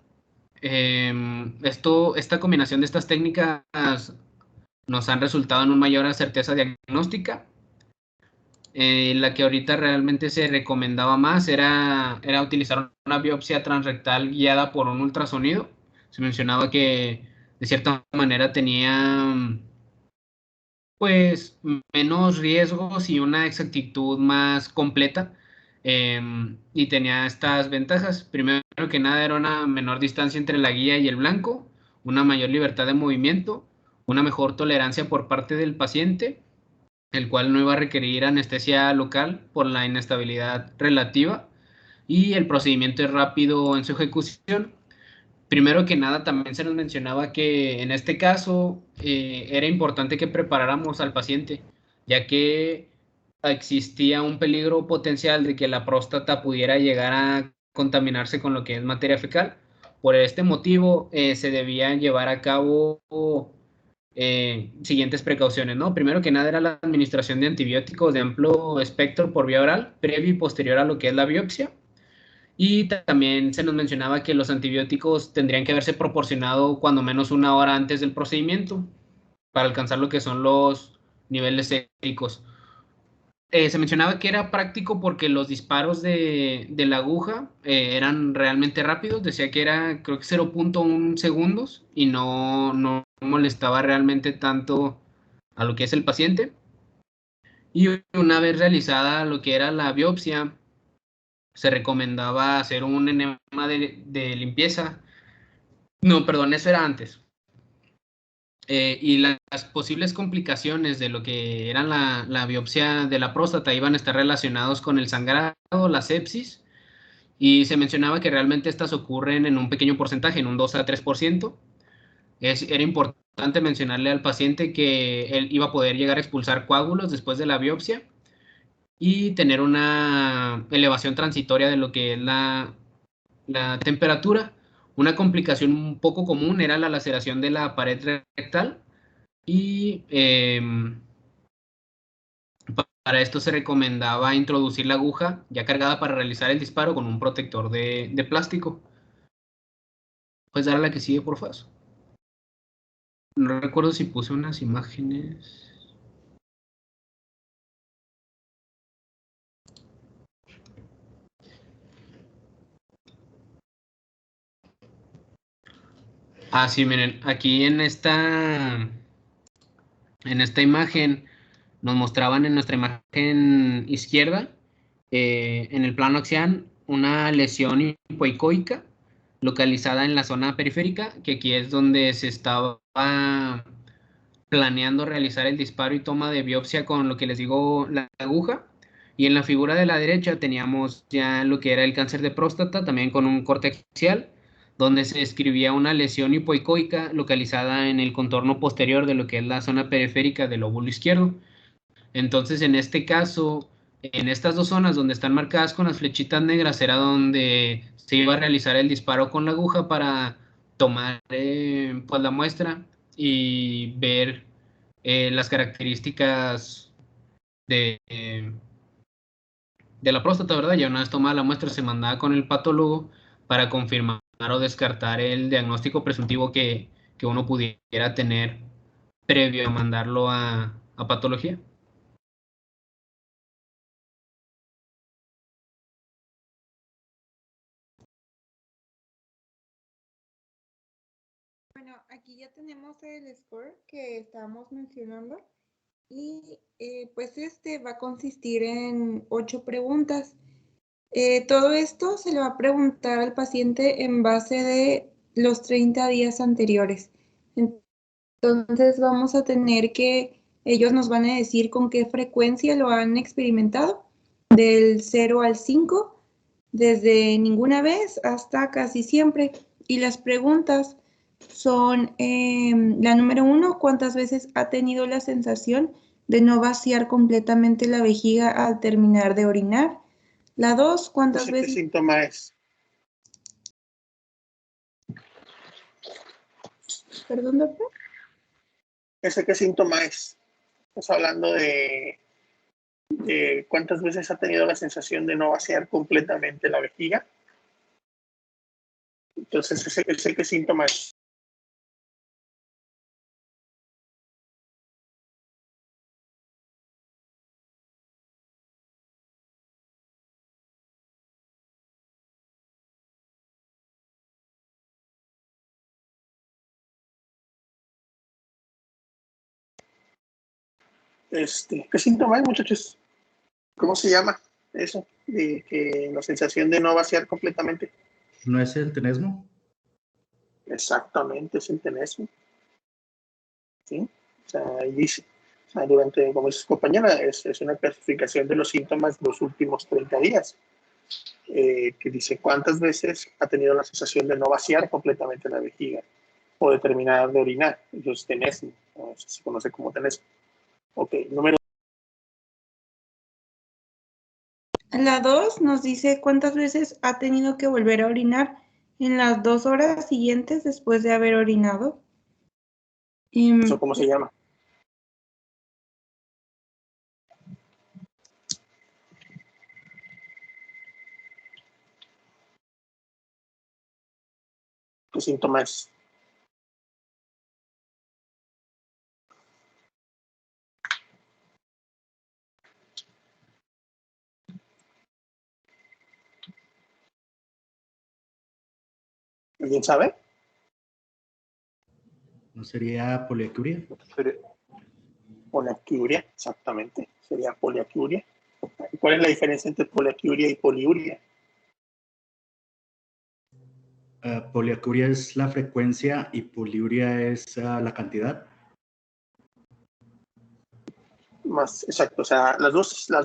Esta combinación de estas técnicas nos han resultado en una mayor certeza diagnóstica. La que ahorita realmente se recomendaba más era utilizar una biopsia transrectal guiada por un ultrasonido. Se mencionaba que de cierta manera tenía pues menos riesgos y una exactitud más completa, y tenía estas ventajas. Primero que nada era una menor distancia entre la guía y el blanco, una mayor libertad de movimiento, una mejor tolerancia por parte del paciente, el cual no iba a requerir anestesia local por la inestabilidad relativa, y el procedimiento es rápido en su ejecución. Primero que nada, también se nos mencionaba que en este caso era importante que preparáramos al paciente, ya que existía un peligro potencial de que la próstata pudiera llegar a contaminarse con lo que es materia fecal. Por este motivo, se debían llevar a cabo siguientes precauciones, ¿no? Primero que nada era la administración de antibióticos de amplio espectro por vía oral, previo y posterior a lo que es la biopsia. Y también se nos mencionaba que los antibióticos tendrían que haberse proporcionado cuando menos una hora antes del procedimiento para alcanzar lo que son los niveles séricos. Se mencionaba que era práctico porque los disparos de la aguja eran realmente rápidos. Decía que era, creo que 0.1 segundos y no molestaba realmente tanto a lo que es el paciente. Y una vez realizada lo que era la biopsia, se recomendaba hacer un enema de limpieza. No, perdón, eso era antes. Y las posibles complicaciones de lo que era la biopsia de la próstata iban a estar relacionados con el sangrado, la sepsis, y se mencionaba que realmente estas ocurren en un pequeño porcentaje, en un 2 a 3%. Era importante mencionarle al paciente que él iba a poder llegar a expulsar coágulos después de la biopsia y tener una elevación transitoria de lo que es la temperatura. Una complicación un poco común era la laceración de la pared rectal y para esto se recomendaba introducir la aguja ya cargada para realizar el disparo con un protector de plástico. ¿Puedes dar a la que sigue, por favor? No recuerdo si puse unas imágenes. Ah, sí, miren, aquí en esta En esta imagen nos mostraban en nuestra imagen izquierda, en el plano axial, una lesión hipoicoica localizada en la zona periférica, que aquí es donde se estaba planeando realizar el disparo y toma de biopsia con lo que les digo, la aguja. Y en la figura de la derecha teníamos ya lo que era el cáncer de próstata, también con un corte axial, donde se describía una lesión hipoicoica localizada en el contorno posterior de lo que es la zona periférica del lóbulo izquierdo. Entonces, en este caso, en estas dos zonas donde están marcadas con las flechitas negras, era donde se iba a realizar el disparo con la aguja para tomar pues la muestra y ver las características de, de la próstata, ¿verdad? Ya una vez tomada la muestra se mandaba con el patólogo para confirmar o descartar el diagnóstico presuntivo que uno pudiera tener previo a mandarlo a patología. Bueno, aquí ya tenemos el score que estábamos mencionando y pues este va a consistir en 8 preguntas. Todo esto se le va a preguntar al paciente en base de los 30 días anteriores. Entonces vamos a tener que ellos nos van a decir con qué frecuencia lo han experimentado, del 0 al 5, desde ninguna vez hasta casi siempre. Y las preguntas son, la número 1, ¿cuántas veces ha tenido la sensación de no vaciar completamente la vejiga al terminar de orinar? La 2, ¿cuántas veces? ¿Qué síntoma es? ¿Perdón, doctor? ¿Ese qué síntoma es? Estás hablando de cuántas veces ha tenido la sensación de no vaciar completamente la vejiga. Entonces, ese qué síntoma es. ¿Qué síntoma es, muchachos? ¿Cómo se llama eso? De que la sensación de no vaciar completamente. ¿No es el tenesmo? Exactamente, es el tenesmo. ¿Sí? O sea, ahí dice, o sea, durante, como dice su compañera, es una clasificación de los síntomas de los últimos 30 días. Que dice cuántas veces ha tenido la sensación de no vaciar completamente la vejiga o de terminar de orinar. Entonces, tenesmo, se conoce como tenesmo. Ok, número. La 2 nos dice cuántas veces ha tenido que volver a orinar en las 2 horas siguientes después de haber orinado. ¿Eso cómo se llama? ¿Qué síntoma es? ¿Alguien sabe? ¿No sería poliacuria? Poliacuria, exactamente. Sería poliacuria. ¿Cuál es la diferencia entre poliacuria y poliuria? Poliacuria es la frecuencia y poliuria es la cantidad. Más exacto, o sea, las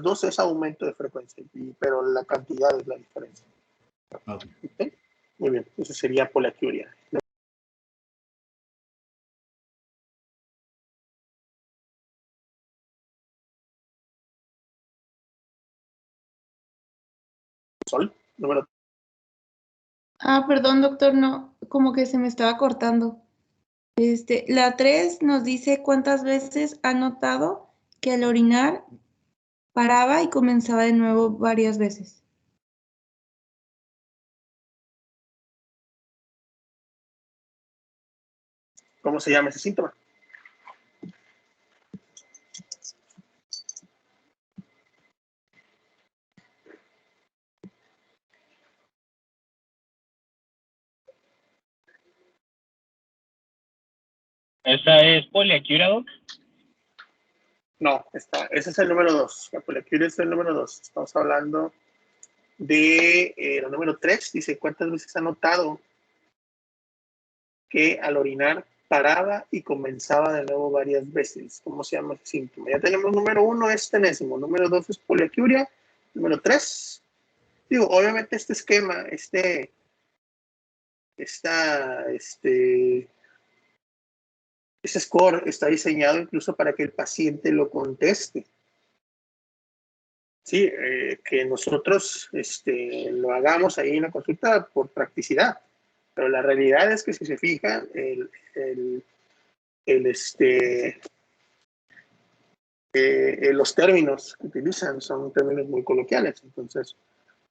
dos es aumento de frecuencia, pero la cantidad es la diferencia. Okay. ¿Okay? Muy bien, eso sería poliacuria. Sol, número. Perdón, doctor, no, como que se me estaba cortando. La 3 nos dice cuántas veces ha notado que al orinar paraba y comenzaba de nuevo varias veces. ¿Cómo se llama ese síntoma? ¿Esa es poliacuria, doc? No, ese es el número 2. La poliaquiuria es el número 2. Estamos hablando de el número 3. Dice, ¿cuántas veces ha notado que al orinar paraba y comenzaba de nuevo varias veces? ¿Cómo se llama ese síntoma? Ya tenemos número 1 es tenésimo, número 2 es poliaquiuria, número 3. Digo, obviamente este esquema, este score está diseñado incluso para que el paciente lo conteste. Sí, que nosotros lo hagamos ahí en la consulta por practicidad. Pero la realidad es que si se fijan, los términos que utilizan son términos muy coloquiales. Entonces,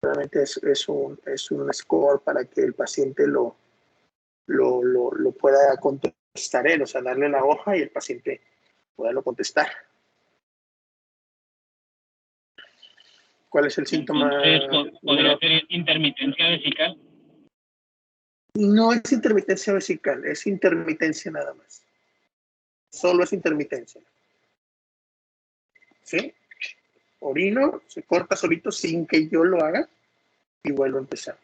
realmente es un score para que el paciente lo pueda contestar él, o sea, darle la hoja y el paciente pueda lo contestar. ¿Cuál es el síntoma? ¿Podría ser intermitencia vesical? No es intermitencia vesical, es intermitencia nada más. Solo es intermitencia. ¿Sí? Orino, se corta solito sin que yo lo haga y vuelvo a empezar.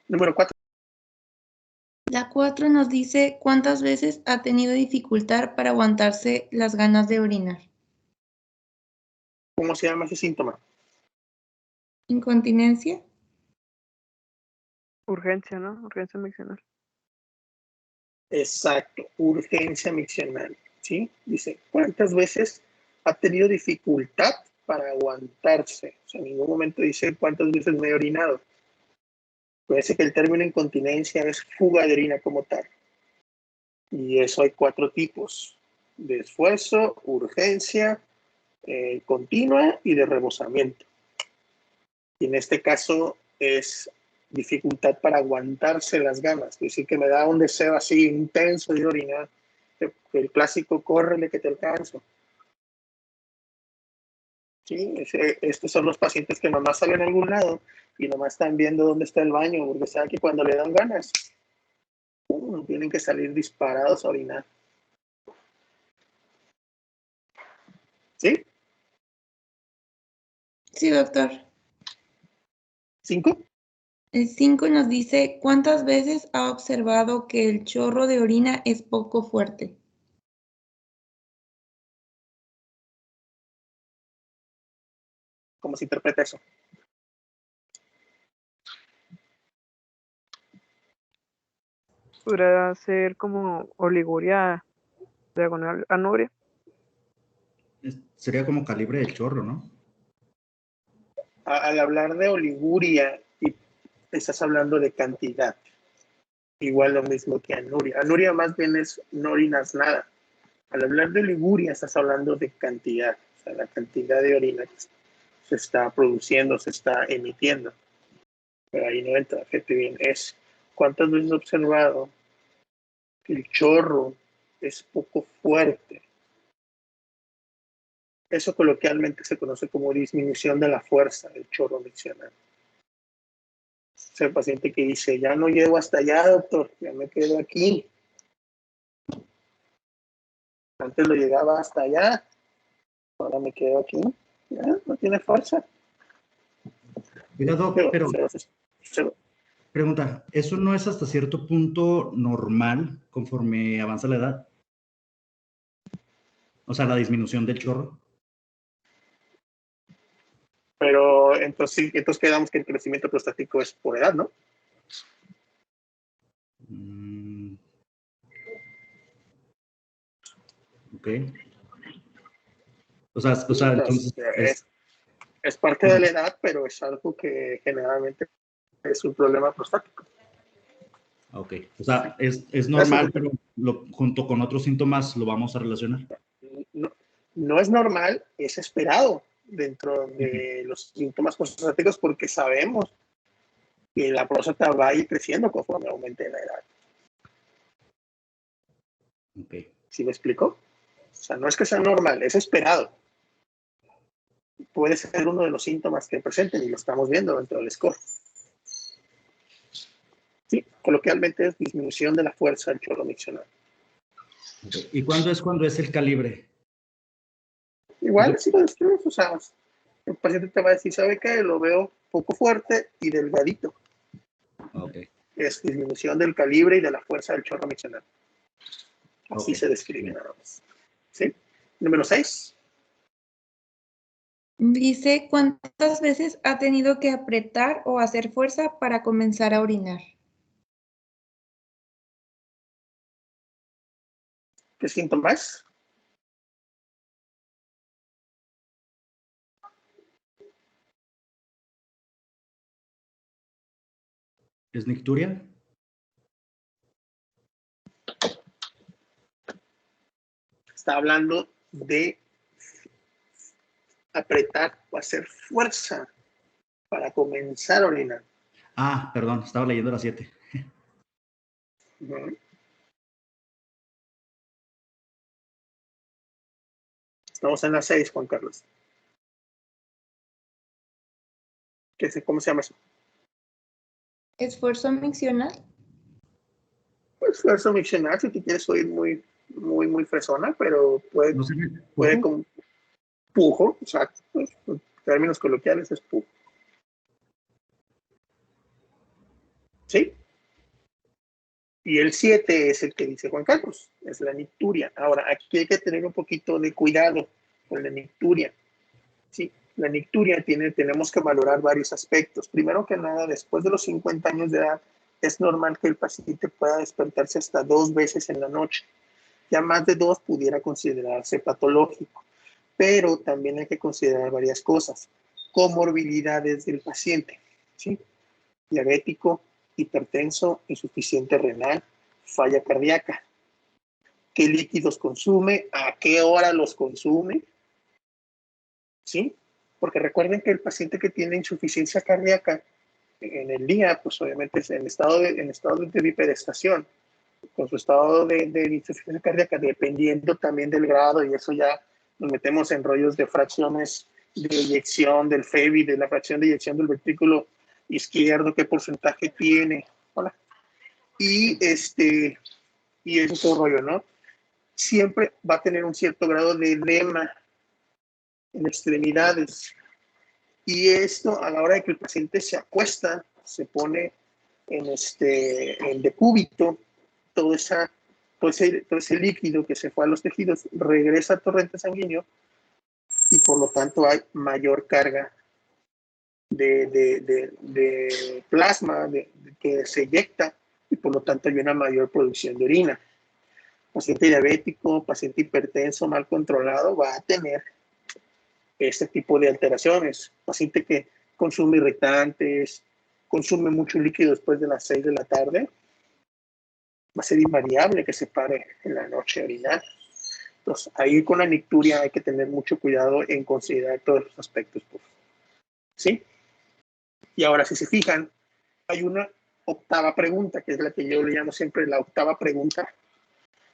Número 4. La 4 nos dice cuántas veces ha tenido dificultad para aguantarse las ganas de orinar. ¿Cómo se llama ese síntoma? ¿Incontinencia? Urgencia, ¿no? Urgencia miccional. Exacto, urgencia miccional. ¿Sí? Dice, ¿cuántas veces ha tenido dificultad para aguantarse? O sea, en ningún momento dice cuántas veces me he orinado. Parece que el término incontinencia es fuga de orina como tal. Y eso hay 4 tipos: de esfuerzo, urgencia, continua y de rebosamiento. Y en este caso es dificultad para aguantarse las ganas, es decir, que me da un deseo así intenso de orinar, el clásico córrele que te alcanzo. ¿Sí? Estos son los pacientes que nomás salen a algún lado y nomás están viendo dónde está el baño, porque saben que cuando le dan ganas, tienen que salir disparados a orinar. ¿Sí? Sí, doctor. 5. El 5 nos dice cuántas veces ha observado que el chorro de orina es poco fuerte. ¿Cómo se interpreta eso? Podría ser como oliguria diagonal anuria. Sería como calibre del chorro, ¿no? Al hablar de oliguria, estás hablando de cantidad. Igual lo mismo que anuria. Anuria más bien es no orinas nada. Al hablar de oliguria estás hablando de cantidad. O sea, la cantidad de orina que se está produciendo, se está emitiendo. Pero ahí no entra, fíjate bien, es cuántas veces he observado que el chorro es poco fuerte. Eso coloquialmente se conoce como disminución de la fuerza del chorro miccional. Es el paciente que dice, ya no llego hasta allá, doctor, ya me quedo aquí. Antes lo llegaba hasta allá, ahora me quedo aquí. Ya, no tiene fuerza. Oiga, Doc, pero pregunta, ¿eso no es hasta cierto punto normal conforme avanza la edad? O sea, la disminución del chorro. Pero entonces quedamos que el crecimiento prostático es por edad, ¿no? Ok. O sea entonces es parte de la edad, pero es algo que generalmente es un problema prostático. Ok. O sea, es normal, pero junto con otros síntomas lo vamos a relacionar. No es normal, es esperado dentro de los síntomas prostáticos porque sabemos que la próstata va a ir creciendo conforme aumente la edad. Okay. ¿Sí me explico? O sea, no es que sea normal, es esperado. Puede ser uno de los síntomas que presenten y lo estamos viendo dentro del score. Sí, coloquialmente es disminución de la fuerza del chorro miccional. Okay. ¿Y cuándo es el calibre? Igual, si lo describes, o sea, el paciente te va a decir, ¿sabe qué? Lo veo poco fuerte y delgadito. Okay. Es disminución del calibre y de la fuerza del chorro miccional. Así se describe nada más. ¿Sí? Número 6. Dice, ¿cuántas veces ha tenido que apretar o hacer fuerza para comenzar a orinar? ¿Qué síntomas? ¿Es nicturia? Está hablando de apretar o hacer fuerza para comenzar a orinar. Ah, perdón, estaba leyendo la 7. Estamos en la 6, Juan Carlos. ¿Cómo se llama eso? ¿Esfuerzo miccional? Pues esfuerzo miccional, si tú quieres oír muy fresona, pero puede, ¿No sé? puede como pujo, exacto. Pues, en términos coloquiales es pujo. ¿Sí? Y el 7 es el que dice Juan Carlos, es la nicturia. Ahora, aquí hay que tener un poquito de cuidado con la nicturia. ¿Sí? La nicturia tenemos que valorar varios aspectos. Primero que nada, después de los 50 años de edad, es normal que el paciente pueda despertarse hasta 2 veces en la noche. Ya más de 2 pudiera considerarse patológico, pero también hay que considerar varias cosas. Comorbilidades del paciente, ¿sí? Diabético, hipertenso, insuficiente renal, falla cardíaca. ¿Qué líquidos consume? ¿A qué hora los consume? ¿Sí? Porque recuerden que el paciente que tiene insuficiencia cardíaca en el día, pues obviamente es en estado de bipedestación, con su estado de insuficiencia cardíaca, dependiendo también del grado, y eso ya nos metemos en rollos de fracciones de eyección del FEBI, de la fracción de eyección del ventrículo izquierdo, qué porcentaje tiene. Hola. Y eso todo rollo, ¿no? Siempre va a tener un cierto grado de edema en extremidades. Y esto, a la hora de que el paciente se acuesta, se pone en decúbito, todo ese líquido que se fue a los tejidos regresa al torrente sanguíneo y por lo tanto hay mayor carga de plasma que se eyecta y por lo tanto hay una mayor producción de orina. Paciente diabético, paciente hipertenso mal controlado va a tener este tipo de alteraciones. Paciente que consume irritantes, consume mucho líquido después de las 6 de la tarde, va a ser invariable que se pare en la noche a orinar. Entonces, ahí con la nicturia hay que tener mucho cuidado en considerar todos los aspectos. ¿Sí? Y ahora, si se fijan, hay una octava pregunta, que es la que yo le llamo siempre la octava pregunta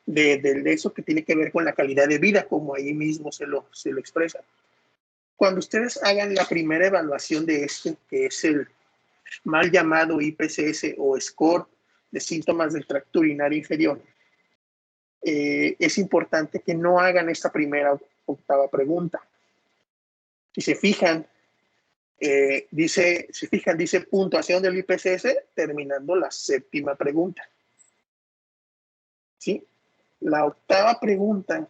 de eso que tiene que ver con la calidad de vida, como ahí mismo se lo expresa. Cuando ustedes hagan la primera evaluación de que es el mal llamado IPCS o score de síntomas del tracto urinario inferior, es importante que no hagan esta primera octava pregunta. Si se fijan, dice puntuación del IPCS terminando la séptima pregunta. ¿Sí? La octava pregunta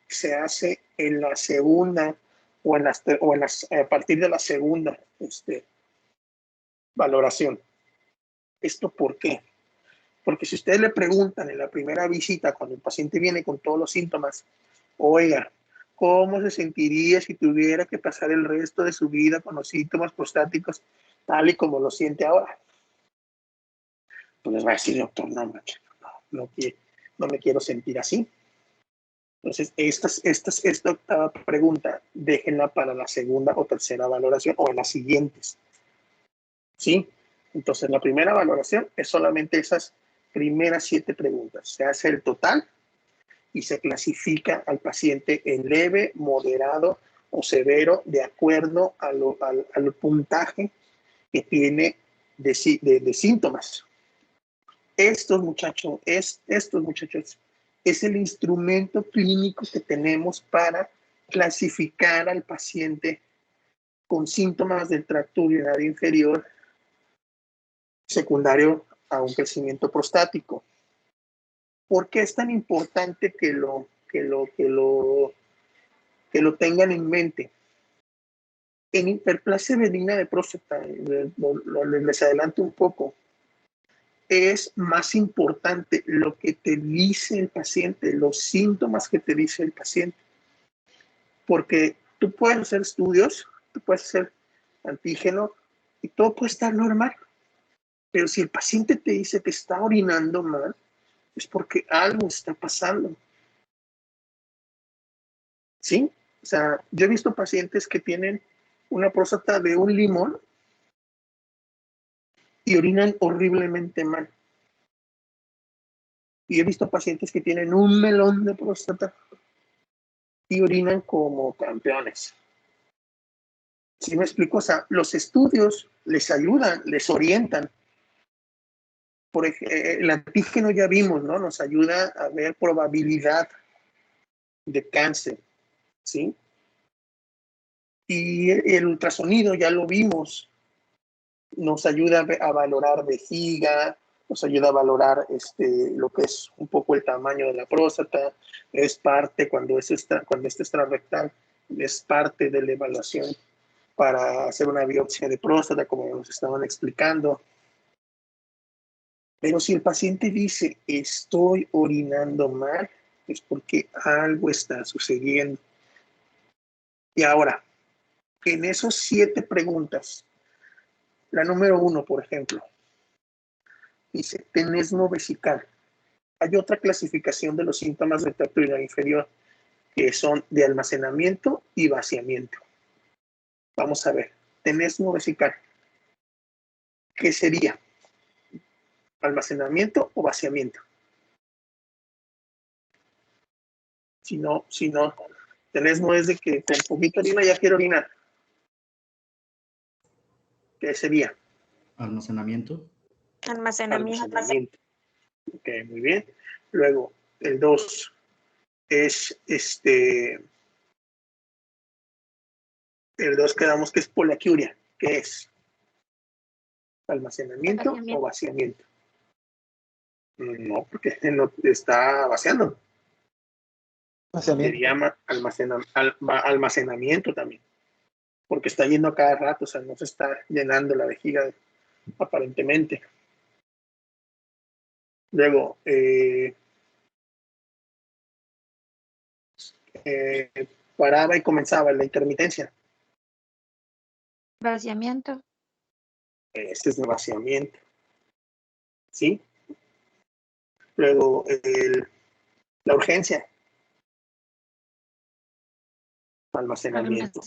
se hace en la segunda a partir de la segunda valoración. ¿Esto por qué? Porque si ustedes le preguntan en la primera visita, cuando el paciente viene con todos los síntomas, oiga, ¿cómo se sentiría si tuviera que pasar el resto de su vida con los síntomas prostáticos tal y como lo siente ahora? Pues les va a decir, doctor, no me quiero sentir así. Entonces, esta octava pregunta, déjenla para la segunda o tercera valoración o en las siguientes. ¿Sí? Entonces, la primera valoración es solamente esas primeras 7 preguntas. Se hace el total y se clasifica al paciente en leve, moderado o severo de acuerdo al puntaje que tiene de síntomas. Estos muchachos es el instrumento clínico que tenemos para clasificar al paciente con síntomas del tracto urinario inferior secundario a un crecimiento prostático. ¿Por qué es tan importante que lo tengan en mente? En hiperplasia benigna de próstata, les adelanto un poco, es más importante lo que te dice el paciente, los síntomas que te dice el paciente. Porque tú puedes hacer estudios, tú puedes hacer antígeno y todo puede estar normal. Pero si el paciente te dice que está orinando mal, es porque algo está pasando. ¿Sí? O sea, yo he visto pacientes que tienen una próstata de un limón y orinan horriblemente mal. Y he visto pacientes que tienen un melón de próstata y orinan como campeones. ¿Sí me explico? O sea, los estudios les ayudan, les orientan. Por ejemplo, el antígeno ya vimos, ¿no? Nos ayuda a ver probabilidad de cáncer, ¿sí? Y el ultrasonido ya lo vimos, nos ayuda a valorar vejiga, nos ayuda a valorar lo que es un poco el tamaño de la próstata, es parte, cuando este extrarrectal, es parte de la evaluación para hacer una biopsia de próstata, como nos estaban explicando. Pero si el paciente dice, estoy orinando mal, es porque algo está sucediendo. Y ahora, en esos 7 preguntas, la número 1, por ejemplo, dice tenesmo vesical. Hay otra clasificación de los síntomas del tracto urinario inferior que son de almacenamiento y vaciamiento. Vamos a ver, tenesmo vesical. ¿Qué sería? ¿Almacenamiento o vaciamiento? Si no, tenesmo es de que con poquito orina ya quiero orinar. ¿Qué sería? Almacenamiento. Almacenamiento. Ok, muy bien. Luego, el 2 es el 2 quedamos que es poliaquiuria. ¿Qué es? ¿Almacenamiento o vaciamiento? No, porque no está vaciando. Sería almacenamiento también. Porque está yendo a cada rato, o sea, no se está llenando la vejiga aparentemente. Luego, paraba y comenzaba la intermitencia. Vaciamiento. Este es el vaciamiento. ¿Sí? Luego, la urgencia. Almacenamiento.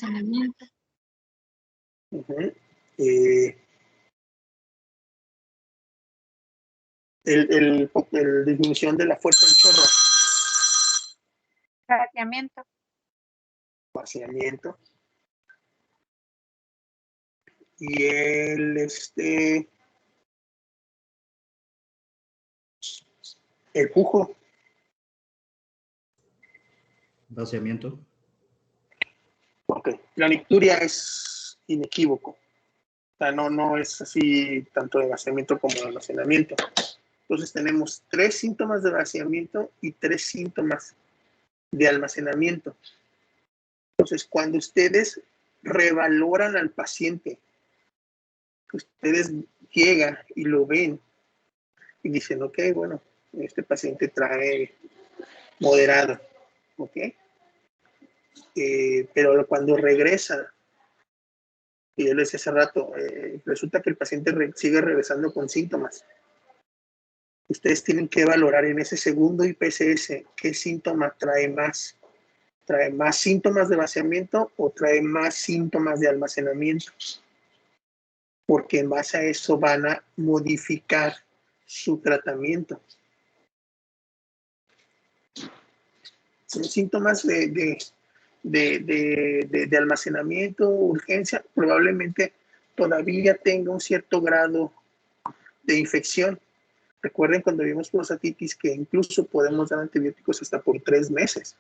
El disminución de la fuerza del chorro. Vaciamiento. Y el pujo. Vaciamiento. Ok. La nicturia es inequívoco. O sea, no es así tanto de vaciamiento como de almacenamiento. Entonces tenemos 3 síntomas de vaciamiento y 3 síntomas de almacenamiento. Entonces, cuando ustedes revaloran al paciente, ustedes llegan y lo ven y dicen, ok, bueno, este paciente trae moderado, ok. Pero cuando regresa, y yo les decía hace rato, resulta que el paciente sigue regresando con síntomas. Ustedes tienen que valorar en ese segundo IPSS qué síntoma trae más. ¿Trae más síntomas de vaciamiento o trae más síntomas de almacenamiento? Porque en base a eso van a modificar su tratamiento. Son síntomas de almacenamiento, urgencia, probablemente todavía tenga un cierto grado de infección. Recuerden cuando vimos prostatitis que incluso podemos dar antibióticos hasta por 3 meses.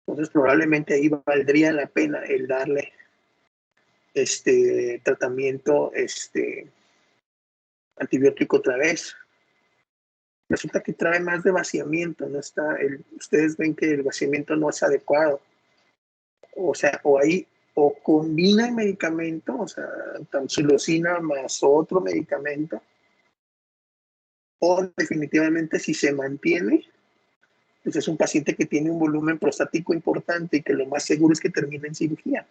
Entonces probablemente ahí valdría la pena el darle tratamiento antibiótico otra vez. Resulta que trae más de vaciamiento, no está ustedes ven que el vaciamiento no es adecuado. O sea, o combina el medicamento, o sea, tamsulosina más otro medicamento, o definitivamente si se mantiene, pues es un paciente que tiene un volumen prostático importante y que lo más seguro es que termine en cirugía.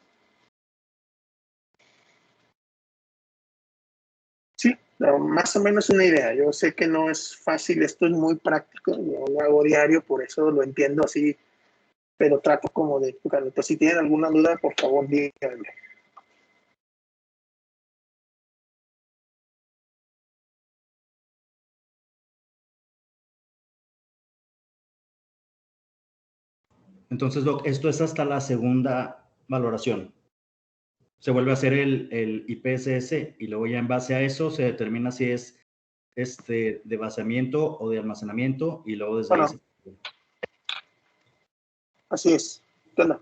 Sí, más o menos una idea. Yo sé que no es fácil, esto es muy práctico, yo lo hago diario, por eso lo entiendo así, pero trato como de explicarlo. Entonces, si tienen alguna duda, por favor, díganme. Entonces, Doc, esto es hasta la segunda valoración. Se vuelve a hacer el IPSS y luego ya en base a eso se determina si es de vaciamiento o de almacenamiento y luego desde ahí se... Así es. ¿Qué onda?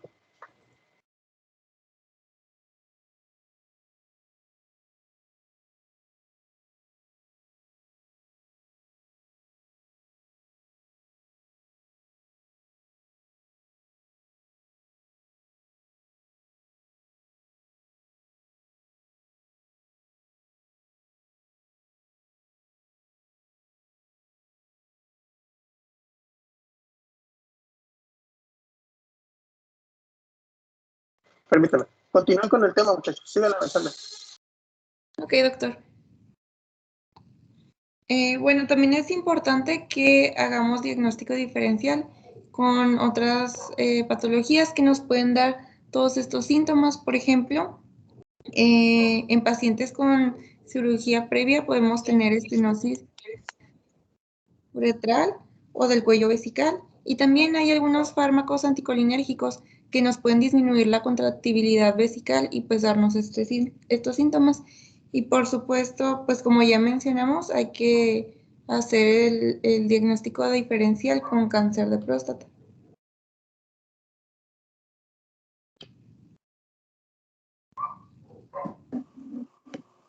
Permítame. Continúen con el tema, muchachos. Sigan avanzando. Ok, doctor. Bueno, también es importante que hagamos diagnóstico diferencial con otras patologías que nos pueden dar todos estos síntomas. Por ejemplo, en pacientes con cirugía previa podemos tener estenosis uretral o del cuello vesical. Y también hay algunos fármacos anticolinérgicos que nos pueden disminuir la contractibilidad vesical y pues darnos estos síntomas. Y por supuesto, pues como ya mencionamos, hay que hacer el diagnóstico diferencial con cáncer de próstata.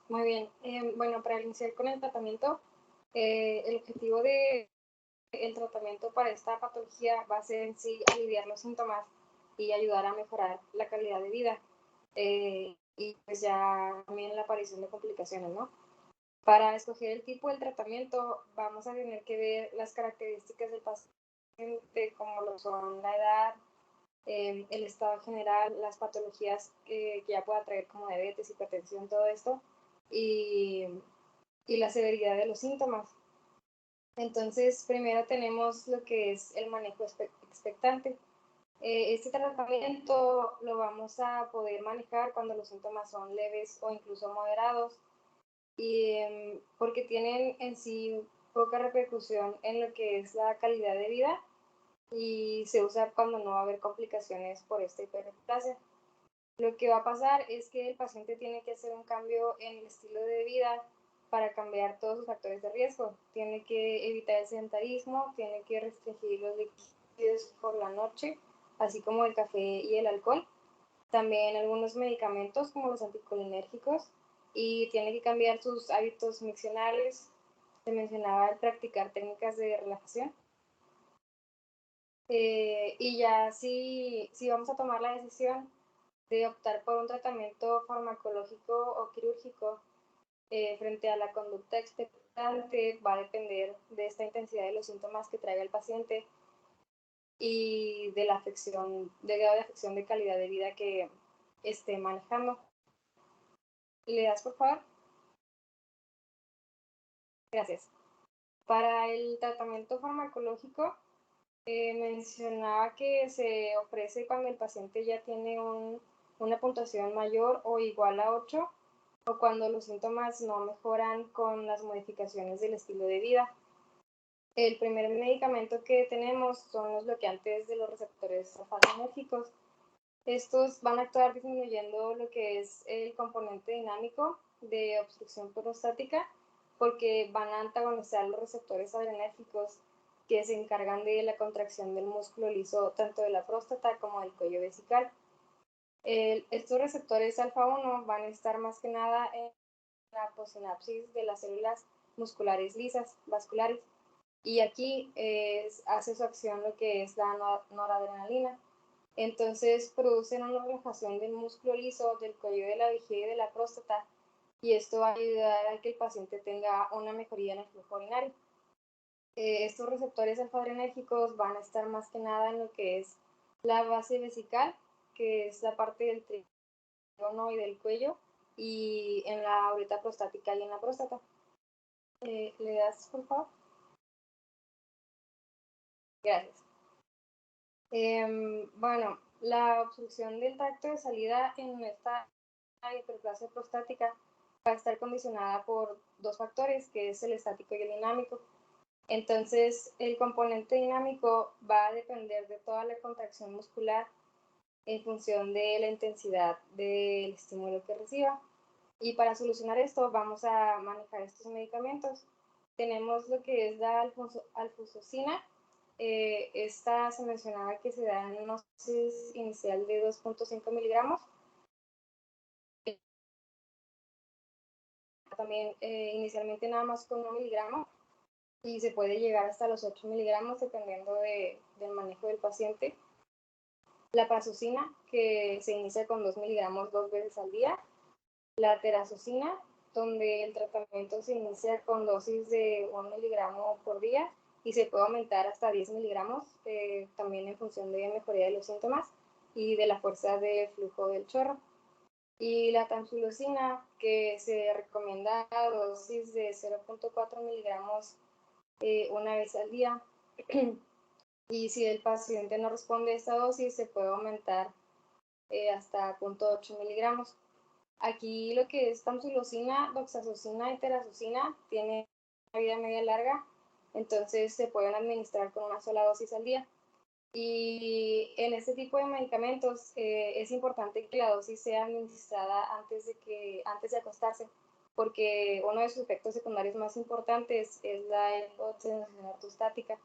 Muy bien. Bueno, para iniciar con el tratamiento, el objetivo del tratamiento para esta patología va a ser en sí aliviar los síntomas y ayudar a mejorar la calidad de vida y pues ya también la aparición de complicaciones, ¿no? Para escoger el tipo del tratamiento vamos a tener que ver las características del paciente, como lo son la edad, el estado general, las patologías que ya pueda traer como diabetes, hipertensión, todo esto, y la severidad de los síntomas. Entonces, primero tenemos lo que es el manejo expectante. Este tratamiento lo vamos a poder manejar cuando los síntomas son leves o incluso moderados, y porque tienen en sí poca repercusión en lo que es la calidad de vida y se usa cuando no va a haber complicaciones por esta hiperplasia. Lo que va a pasar es que el paciente tiene que hacer un cambio en el estilo de vida para cambiar todos los factores de riesgo. Tiene que evitar el sedentarismo, tiene que restringir los líquidos por la noche, así como el café y el alcohol. También algunos medicamentos como los anticolinérgicos, y tiene que cambiar sus hábitos miccionales. Se mencionaba el practicar técnicas de relajación. Y ya si vamos a tomar la decisión de optar por un tratamiento farmacológico o quirúrgico frente a la conducta expectante, va a depender de esta intensidad de los síntomas que traiga el paciente y de la afección, del grado de afección de calidad de vida que esté manejando. ¿Le das, por favor? Gracias. Para el tratamiento farmacológico, mencionaba que se ofrece cuando el paciente ya tiene una puntuación mayor o igual a 8, o cuando los síntomas no mejoran con las modificaciones del estilo de vida. El primer medicamento que tenemos son los bloqueantes de los receptores alfa-adrenérgicos. Estos van a actuar disminuyendo lo que es el componente dinámico de obstrucción prostática porque van a antagonizar los receptores adrenérgicos que se encargan de la contracción del músculo liso tanto de la próstata como del cuello vesical. Estos receptores alfa-1 van a estar más que nada en la aposinapsis de las células musculares lisas, vasculares, y aquí hace su acción lo que es la noradrenalina. Entonces producen una relajación del músculo liso, del cuello de la vejiga y de la próstata, y esto va a ayudar a que el paciente tenga una mejoría en el flujo urinario. Estos receptores alfa-adrenérgicos van a estar más que nada en lo que es la base vesical, que es la parte del trígono y del cuello, y en la uretra prostática y en la próstata. ¿Le das, por favor? Gracias. Bueno, la obstrucción del tracto de salida en esta hiperplasia prostática va a estar condicionada por dos factores, que es el estático y el dinámico. Entonces, el componente dinámico va a depender de toda la contracción muscular en función de la intensidad del estímulo que reciba. Y para solucionar esto, vamos a manejar estos medicamentos. Tenemos lo que es la alfusocina. Esta se mencionaba que se da en una dosis inicial de 2.5 miligramos. También inicialmente nada más con 1 miligramo, y se puede llegar hasta los 8 miligramos dependiendo del manejo del paciente. La prazosin, que se inicia con 2 miligramos 2 veces al día. La terazocina, donde el tratamiento se inicia con dosis de 1 miligramo por día y se puede aumentar hasta 10 miligramos, también en función de mejoría de los síntomas y de la fuerza de flujo del chorro. Y la tamsulosina, que se recomienda dosis de 0.4 miligramos una vez al día. Y si el paciente no responde a esta dosis, se puede aumentar hasta 0.8 miligramos. Aquí lo que es tamsulosina, doxazosina y terazocina tienen una vida media larga, entonces se pueden administrar con una sola dosis al día. Y en este tipo de medicamentos es importante que la dosis sea administrada antes de acostarse, porque uno de sus efectos secundarios más importantes es la hipotensión ortostática.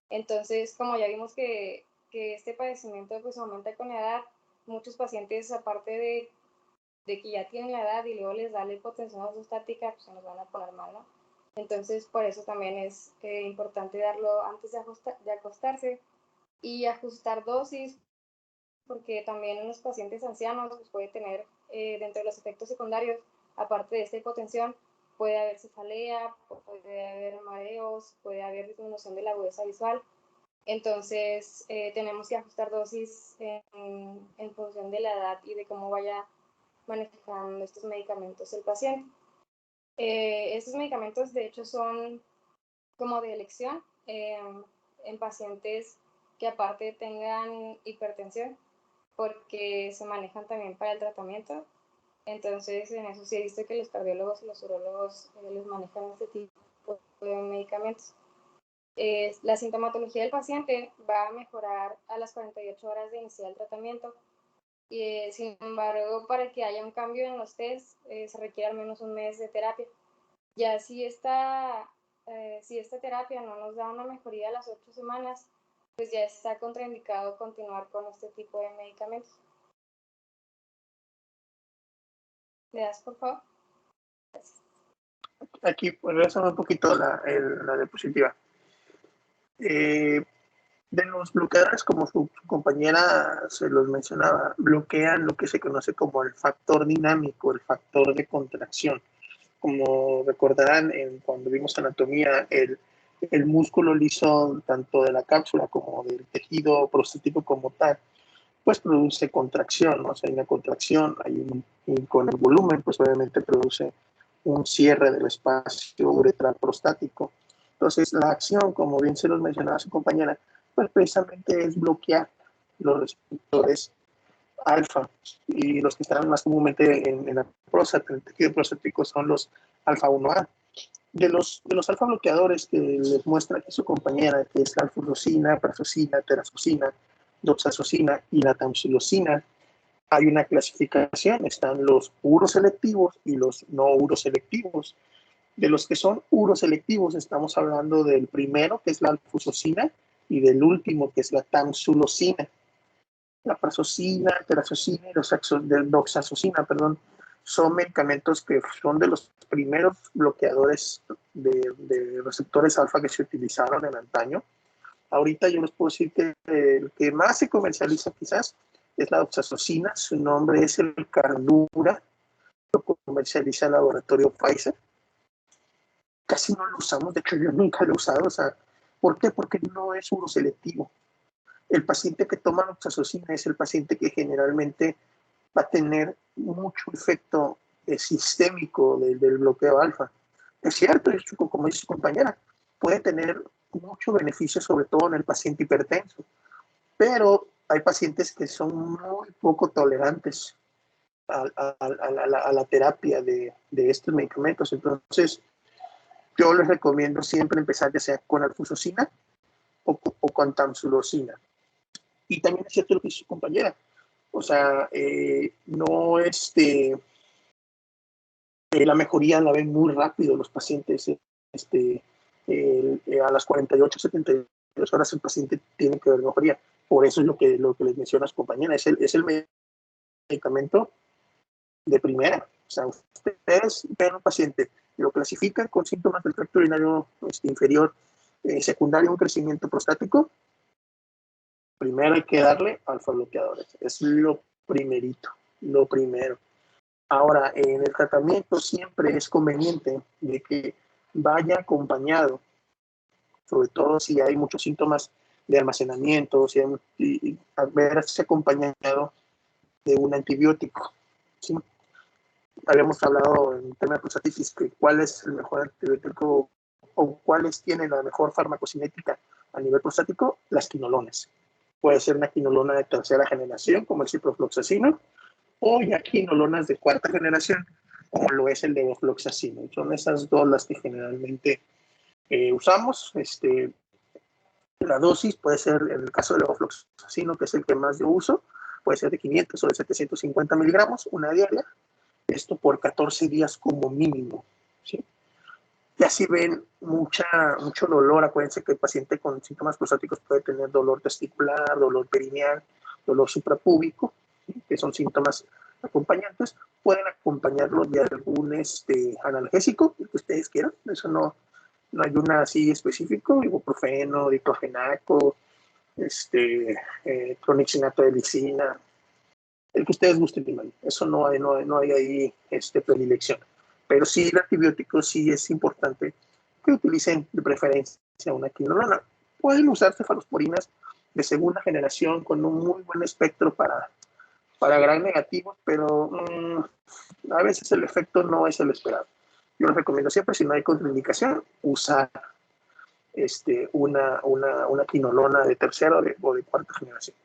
Entonces, como ya vimos que este padecimiento pues aumenta con la edad, muchos pacientes, aparte de que ya tienen la edad y luego les da la hipotensión ortostática, pues se nos van a poner mal, ¿no? Entonces, por eso también es importante darlo antes de acostarse y ajustar dosis, porque también en los pacientes ancianos pues puede tener, dentro de los efectos secundarios, aparte de esta hipotensión, puede haber cefalea, puede haber mareos, puede haber disminución de la agudeza visual. Entonces, tenemos que ajustar dosis en función de la edad y de cómo vaya manejando estos medicamentos el paciente. Estos medicamentos, de hecho, son como de elección en pacientes que aparte tengan hipertensión, porque se manejan también para el tratamiento. Entonces, en eso sí he visto que los cardiólogos y los urólogos les manejan este tipo de medicamentos. La sintomatología del paciente va a mejorar a las 48 horas de iniciar el tratamiento. Sin embargo, para que haya un cambio en los test, se requiere al menos un mes de terapia. Ya si esta terapia no nos da una mejoría a las 8 semanas, pues ya está contraindicado continuar con este tipo de medicamentos. ¿Le das, por favor? Gracias. Aquí, pues, regresando un poquito la diapositiva. De los bloqueadores, como su compañera se los mencionaba, bloquean lo que se conoce como el factor dinámico, el factor de contracción. Como recordarán, cuando vimos anatomía, el músculo liso, tanto de la cápsula como del tejido prostático como tal, pues produce contracción, ¿no? O sea, hay una contracción, y con el volumen, pues obviamente produce un cierre del espacio uretral prostático. Entonces, la acción, como bien se los mencionaba su compañera, pues precisamente es bloquear los receptores alfa, y los que están más comúnmente en la próstata, en el tejido prostático, son los alfa 1A. De los alfa bloqueadores que les muestra aquí su compañera, que es la alfusocina, prazosin, terazocina, doxazosina y la tamsulosina, hay una clasificación. Están los uroselectivos y los no uroselectivos. De los que son uroselectivos, estamos hablando del primero, que es la alfusocina, y del último, que es la tamsulosina. La prazosina, terazocina y doxazocina, perdón, son medicamentos que son de los primeros bloqueadores de receptores alfa que se utilizaron en antaño. Ahorita yo les puedo decir que el que más se comercializa quizás es la doxazocina. Su nombre es el Cardura. Lo comercializa el laboratorio Pfizer. Casi no lo usamos, de hecho yo nunca lo he usado. O sea, ¿por qué? Porque no es uroselectivo. El paciente que toma doxazocina es el paciente que generalmente va a tener mucho efecto sistémico del bloqueo alfa. Es cierto, como dice su compañera, puede tener mucho beneficio, sobre todo en el paciente hipertenso, pero hay pacientes que son muy poco tolerantes a la terapia de estos medicamentos. Entonces, yo les recomiendo siempre empezar ya sea con alfusocina o con tamsulosina. Y también es cierto lo que dice su compañera. O sea, no la mejoría la ven muy rápido los pacientes. A las 48, 72 horas el paciente tiene que ver mejoría. Por eso es lo que les menciona su compañera. Es el medicamento de primera. O sea, ustedes ven a un paciente, lo clasifican con síntomas del tracto urinario inferior, secundario a un crecimiento prostático. Primero hay que darle alfa bloqueadores. Es lo primerito, lo primero. Ahora, en el tratamiento siempre es conveniente de que vaya acompañado, sobre todo si hay muchos síntomas de almacenamiento, verse acompañado de un antibiótico. ¿Sí? Habíamos hablado en tema de prostatitis que cuál es el mejor antibiótico o cuáles tienen la mejor farmacocinética a nivel prostático, las quinolonas. Puede ser una quinolona de tercera generación, como el ciprofloxacino, o ya quinolonas de cuarta generación, como lo es el levofloxacino. Son esas dos las que generalmente usamos. La dosis puede ser, en el caso del levofloxacino, que es el que más yo uso, puede ser de 500 o de 750 miligramos, una diaria. Esto por 14 días como mínimo. ¿Sí? Ya si ven mucho dolor, acuérdense que el paciente con síntomas prostáticos puede tener dolor testicular, dolor perineal, dolor suprapúbico, ¿sí? Que son síntomas acompañantes. Pueden acompañarlo de algún analgésico, el que ustedes quieran. Eso no hay una así específico, ibuprofeno, diclofenaco, clonixinato de lisina, el que ustedes gusten. Eso no hay ahí predilección. Pero sí, el antibiótico sí es importante que utilicen de preferencia una quinolona. Pueden usar cefalosporinas de segunda generación con un muy buen espectro para gram negativos, pero a veces el efecto no es el esperado. Yo les recomiendo siempre, si no hay contraindicación, usar una quinolona de tercera o de cuarta generación.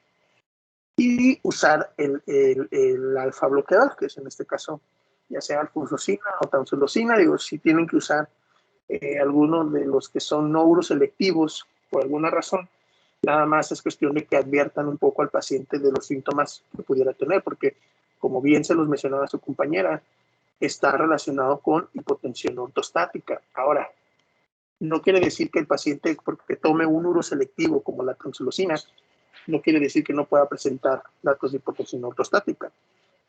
Y usar el alfa bloqueador, que es en este caso ya sea alfusocina o tamsulosina. Digo, si tienen que usar algunos de los que son no uroselectivos por alguna razón, nada más es cuestión de que adviertan un poco al paciente de los síntomas que pudiera tener, porque como bien se los mencionaba su compañera, está relacionado con hipotensión ortostática. Ahora, no quiere decir que el paciente, porque tome un uroselectivo como la tamsulosina, no quiere decir que no pueda presentar datos de hipotensión ortostática.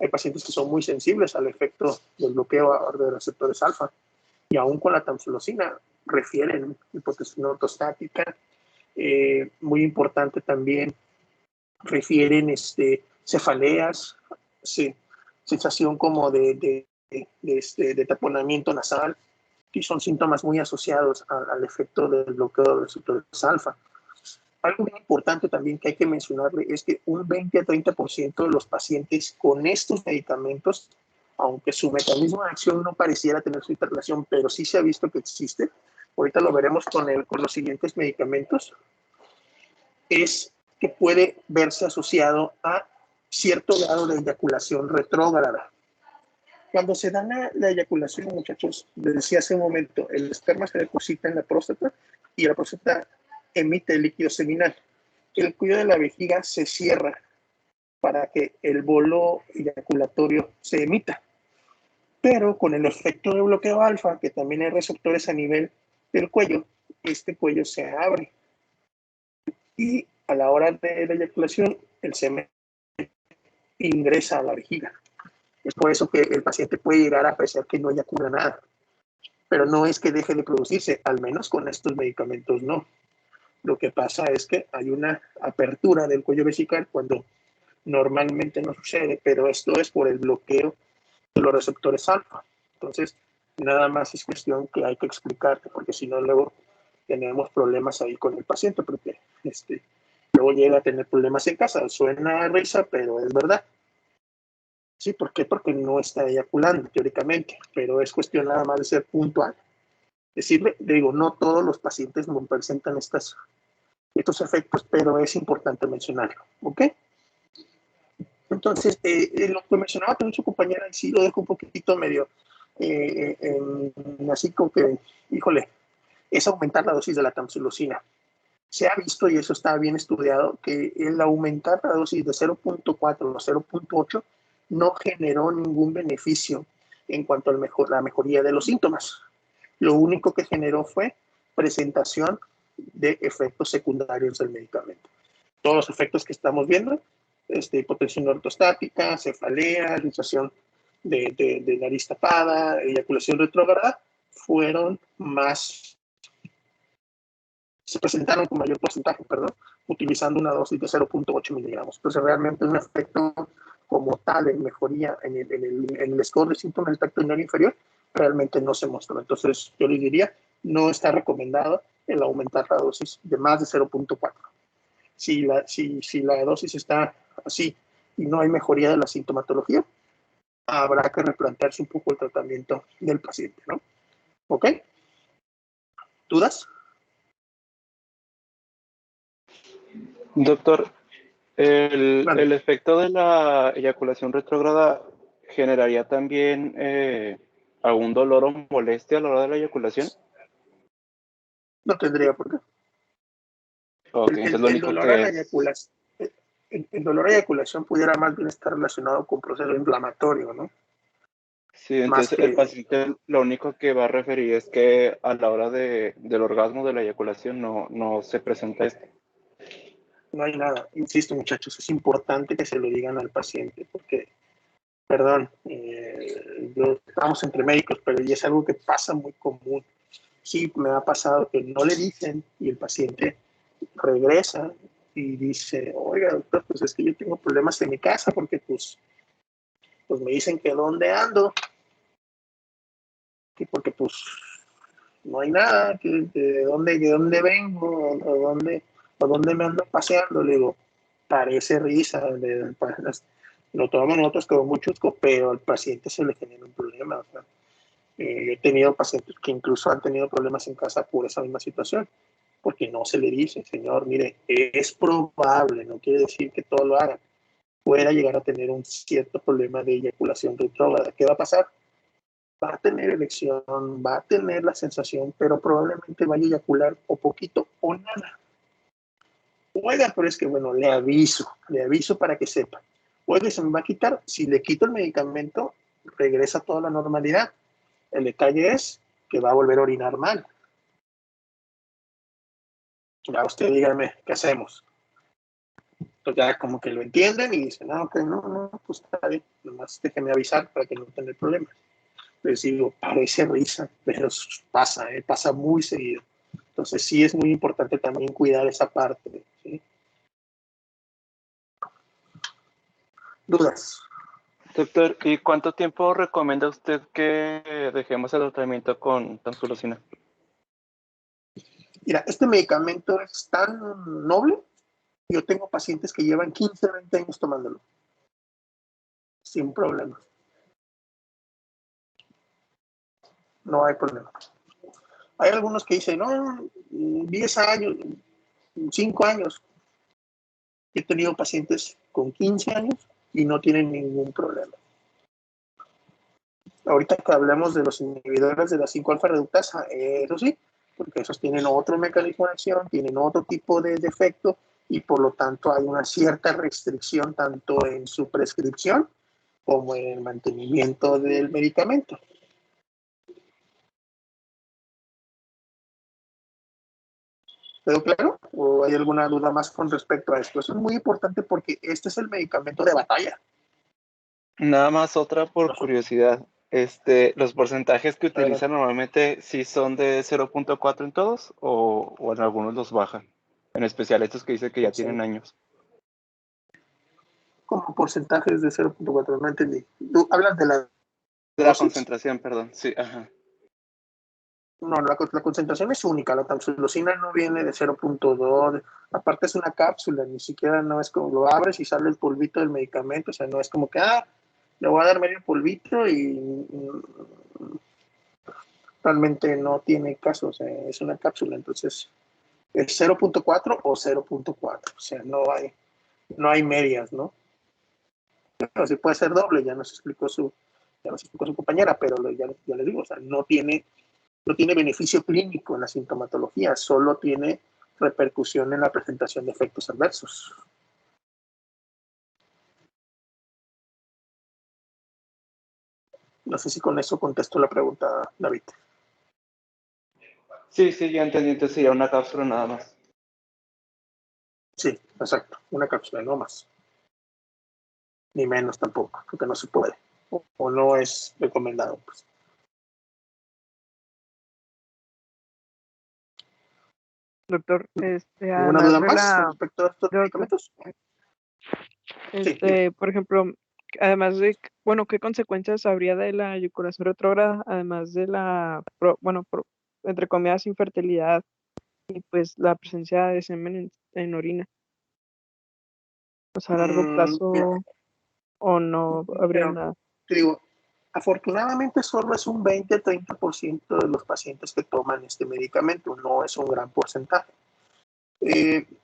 Hay pacientes que son muy sensibles al efecto del bloqueo de receptores alfa y aún con la tamsulosina refieren hipotensión ortostática. Muy importante también, refieren cefaleas, sensación como de taponamiento nasal, que son síntomas muy asociados al efecto del bloqueo de receptores alfa. Algo muy importante también que hay que mencionarle es que un 20 a 30% de los pacientes con estos medicamentos, aunque su mecanismo de acción no pareciera tener su interrelación, pero sí se ha visto que existe, ahorita lo veremos con los siguientes medicamentos, es que puede verse asociado a cierto grado de eyaculación retrógrada. Cuando se da la eyaculación, muchachos, les decía hace un momento, el esperma se deposita en la próstata y la próstata emite el líquido seminal. El cuello de la vejiga se cierra para que el bolo eyaculatorio se emita. Pero con el efecto de bloqueo alfa, que también hay receptores a nivel del cuello, este cuello se abre. Y a la hora de la eyaculación, el semen ingresa a la vejiga. Es por eso que el paciente puede llegar a apreciar que no eyacula nada. Pero no es que deje de producirse, al menos con estos medicamentos no. Lo que pasa es que hay una apertura del cuello vesical cuando normalmente no sucede, pero esto es por el bloqueo de los receptores alfa. Entonces, nada más es cuestión que hay que explicarte, porque si no, luego tenemos problemas ahí con el paciente, porque luego llega a tener problemas en casa. Suena a risa, pero es verdad. Sí, ¿por qué? Porque no está eyaculando, teóricamente, pero es cuestión nada más de ser puntual. Decirle, digo, no todos los pacientes no presentan estos efectos, pero es importante mencionarlo, ¿ok? Entonces, lo que mencionaba también su compañera, sí lo dejo un poquitito medio, así como que, híjole, es aumentar la dosis de la tamsulosina. Se ha visto, y eso está bien estudiado, que el aumentar la dosis de 0.4 o 0.8 no generó ningún beneficio en cuanto a la mejoría de los síntomas. Lo único que generó fue presentación de efectos secundarios del medicamento. Todos los efectos que estamos viendo, hipotensión ortostática, cefalea, irritación de nariz tapada, eyaculación retrógrada, fueron más, se presentaron con mayor porcentaje, utilizando una dosis de 0.8 miligramos. Entonces, realmente un efecto como tal en mejoría en el score de síntomas del tracto urinario inferior realmente no se mostró. Entonces, yo les diría, no está recomendado el aumentar la dosis de más de 0.4. Si la dosis está así y no hay mejoría de la sintomatología, habrá que replantearse un poco el tratamiento del paciente, ¿no? ¿Ok? ¿Dudas? Doctor, el efecto de la eyaculación retrógrada generaría también algún dolor o molestia a la hora de la eyaculación. No tendría por qué. Okay, el dolor a la eyaculación, el dolor a eyaculación pudiera más bien estar relacionado con proceso inflamatorio, ¿no? Sí, entonces el paciente lo único que va a referir es que a la hora del orgasmo de la eyaculación no se presenta esto. No hay nada. Insisto, muchachos, es importante que se lo digan al paciente, porque, perdón, estamos entre médicos, pero ya es algo que pasa muy común. Sí, me ha pasado que no le dicen y el paciente regresa y dice, oiga, doctor, pues es que yo tengo problemas en mi casa porque pues me dicen que dónde ando, que porque pues no hay nada, que de dónde vengo, o dónde me ando paseando. Le digo, parece risa, lo tomamos nosotros como muy chusco, pero al paciente se le genera un problema. O sea, yo he tenido pacientes que incluso han tenido problemas en casa por esa misma situación, porque no se le dice, señor, mire, es probable, no quiere decir que todo lo haga, pueda llegar a tener un cierto problema de eyaculación retrógrada. ¿Qué va a pasar? Va a tener erección, va a tener la sensación, pero probablemente vaya a eyacular o poquito o nada. Oiga, pero es que bueno, le aviso para que sepa. Oiga, se me va a quitar, si le quito el medicamento, regresa toda la normalidad. El detalle es que va a volver a orinar mal. Ya usted dígame, ¿qué hacemos? Entonces ya como que lo entienden y dicen, no, okay, no, pues está bien, nomás déjeme avisar para que no tenga problemas. Les digo, parece risa, pero pasa muy seguido. Entonces sí es muy importante también cuidar esa parte, ¿sí? ¿Dudas? Doctor, ¿y cuánto tiempo recomienda usted que dejemos el tratamiento con tamsulosina? Mira, este medicamento es tan noble. Yo tengo pacientes que llevan 15, 20 años tomándolo. Sin problema. No hay problema. Hay algunos que dicen, no, 10 años, 5 años. He tenido pacientes con 15 años y no tienen ningún problema. Ahorita que hablamos de los inhibidores de la 5-alfa reductasa, eso sí, porque esos tienen otro mecanismo de acción, tienen otro tipo de defecto y por lo tanto hay una cierta restricción tanto en su prescripción como en el mantenimiento del medicamento. ¿Quedó claro? ¿O hay alguna duda más con respecto a esto? Eso es muy importante porque este es el medicamento de batalla. Nada más otra por curiosidad. ¿Los porcentajes que utilizan normalmente sí son de 0.4 en todos o en algunos los bajan? En especial estos que dice que ya tienen años. Como porcentajes de 0.4, no entendí. Tú hablas de la De la concentración, perdón. Sí, ajá. No, la concentración es única. La tamsulosina no viene de 0.2. Aparte es una cápsula, ni siquiera no es como lo abres y sale el polvito del medicamento. O sea, no es como que, le voy a dar medio polvito y realmente no tiene caso. O sea, es una cápsula. Entonces, es 0.4 o 0.4. O sea, no hay medias, ¿no? Pero sí puede ser doble, ya nos explicó su compañera, pero ya les digo, o sea, no tiene beneficio clínico en la sintomatología, solo tiene repercusión en la presentación de efectos adversos. No sé si con eso contesto la pregunta, David. Sí, ya entendí, entonces sería una cápsula nada más. Sí, exacto, una cápsula, no más. Ni menos tampoco, porque no se puede, o no es recomendado, pues. Doctor, ¿Alguna duda más con respecto a estos medicamentos? Sí, por ejemplo, además de, ¿qué consecuencias habría de la eyaculación retrógrada, además de la, entre comillas, infertilidad y pues la presencia de semen en orina? O sea, a largo plazo, Mira, o no habría nada. Te digo, afortunadamente solo es un 20-30% de los pacientes que toman este medicamento, no es un gran porcentaje.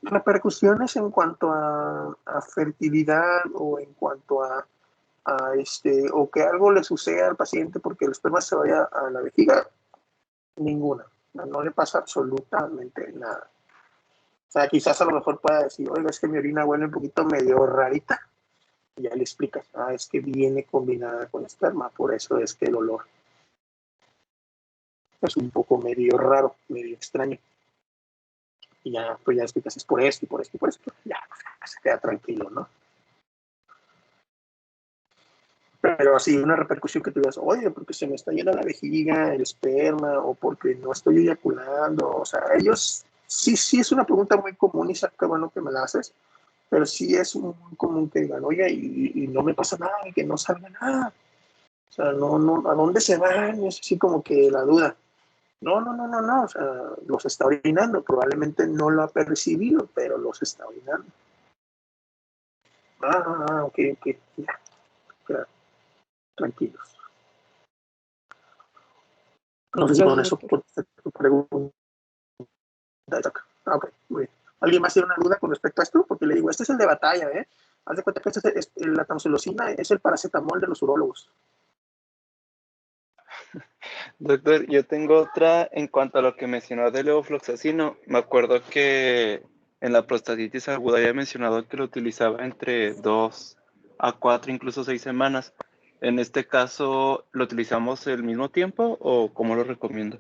Repercusiones en cuanto a fertilidad o en cuanto o que algo le suceda al paciente porque el esperma se vaya a la vejiga, ninguna. No le pasa absolutamente nada. O sea, quizás a lo mejor pueda decir, oiga, es que mi orina huele un poquito medio rarita. Y ya le explicas, es que viene combinada con esperma, por eso es que el olor es un poco medio raro, medio extraño. Y ya, pues ya explicas, es por esto y por esto y por esto. Ya, se queda tranquilo, ¿no? Pero así, una repercusión que tú digas, oye, porque se me está yendo la vejiga, el esperma, o porque no estoy eyaculando. O sea, ellos, sí es una pregunta muy común y qué bueno que me la haces, pero sí es muy común que digan, oye, y no me pasa nada, y que no salga nada. O sea, no, ¿a dónde se van? Es así como que la duda. No, o sea, los está orinando, probablemente no lo ha percibido, pero los está orinando. Ok, ya, tranquilos. No sé si con eso tu pregunta. Ok, muy bien. ¿Alguien más tiene una duda con respecto a esto? Porque le digo, este es el de batalla, ¿eh? Haz de cuenta que la tamsulosina es el paracetamol de los urólogos. Doctor, yo tengo otra en cuanto a lo que mencionó de levofloxacino. Me acuerdo que en la prostatitis aguda había mencionado que lo utilizaba entre 2 a 4, incluso 6 semanas. En este caso, ¿lo utilizamos el mismo tiempo o cómo lo recomiendo?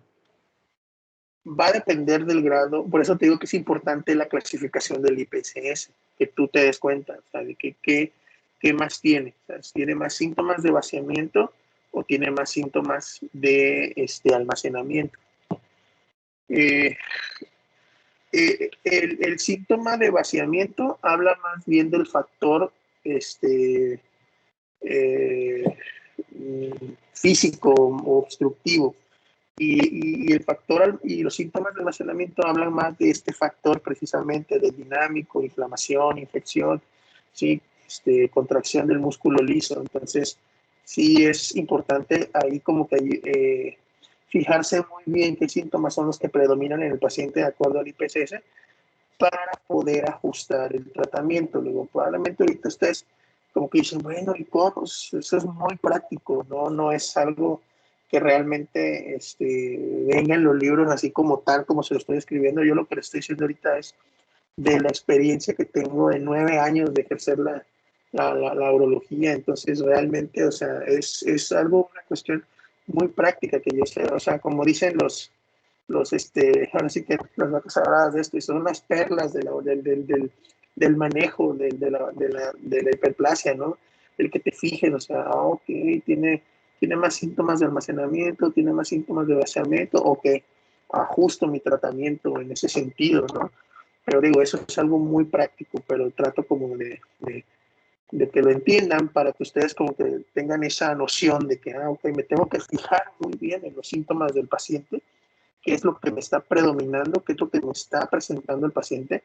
Va a depender del grado, por eso te digo que es importante la clasificación del IPSS, que tú te des cuenta, o sea, de qué más tiene. O sea, si tiene más síntomas de vaciamiento o tiene más síntomas de almacenamiento. El síntoma de vaciamiento habla más bien del factor físico o obstructivo. Y el factor y los síntomas de almacenamiento hablan más de este factor precisamente del dinámico, inflamación, infección, ¿sí? Contracción del músculo liso. Entonces, sí es importante ahí como que fijarse muy bien qué síntomas son los que predominan en el paciente de acuerdo al IPSS para poder ajustar el tratamiento. Luego, probablemente ahorita ustedes como que dicen, bueno, ¿y cómo? Eso es muy práctico, no es algo que realmente venga en los libros así como tal, como se lo estoy escribiendo. Yo lo que le estoy diciendo ahorita es de la experiencia que tengo de 9 años de ejercer la urología. Entonces, realmente, o sea, es algo, una cuestión muy práctica que yo sé, o sea, como dicen ahora sí que las vacas sagradas de esto, y son unas perlas del manejo de la hiperplasia, ¿no? El que te fijen, o sea, ok, tiene más síntomas de almacenamiento, tiene más síntomas de vaciamiento, ok, ajusto mi tratamiento en ese sentido, ¿no? Pero digo, eso es algo muy práctico, pero trato como de que lo entiendan para que ustedes como que tengan esa noción de que, ok, me tengo que fijar muy bien en los síntomas del paciente, qué es lo que me está predominando, qué es lo que me está presentando el paciente,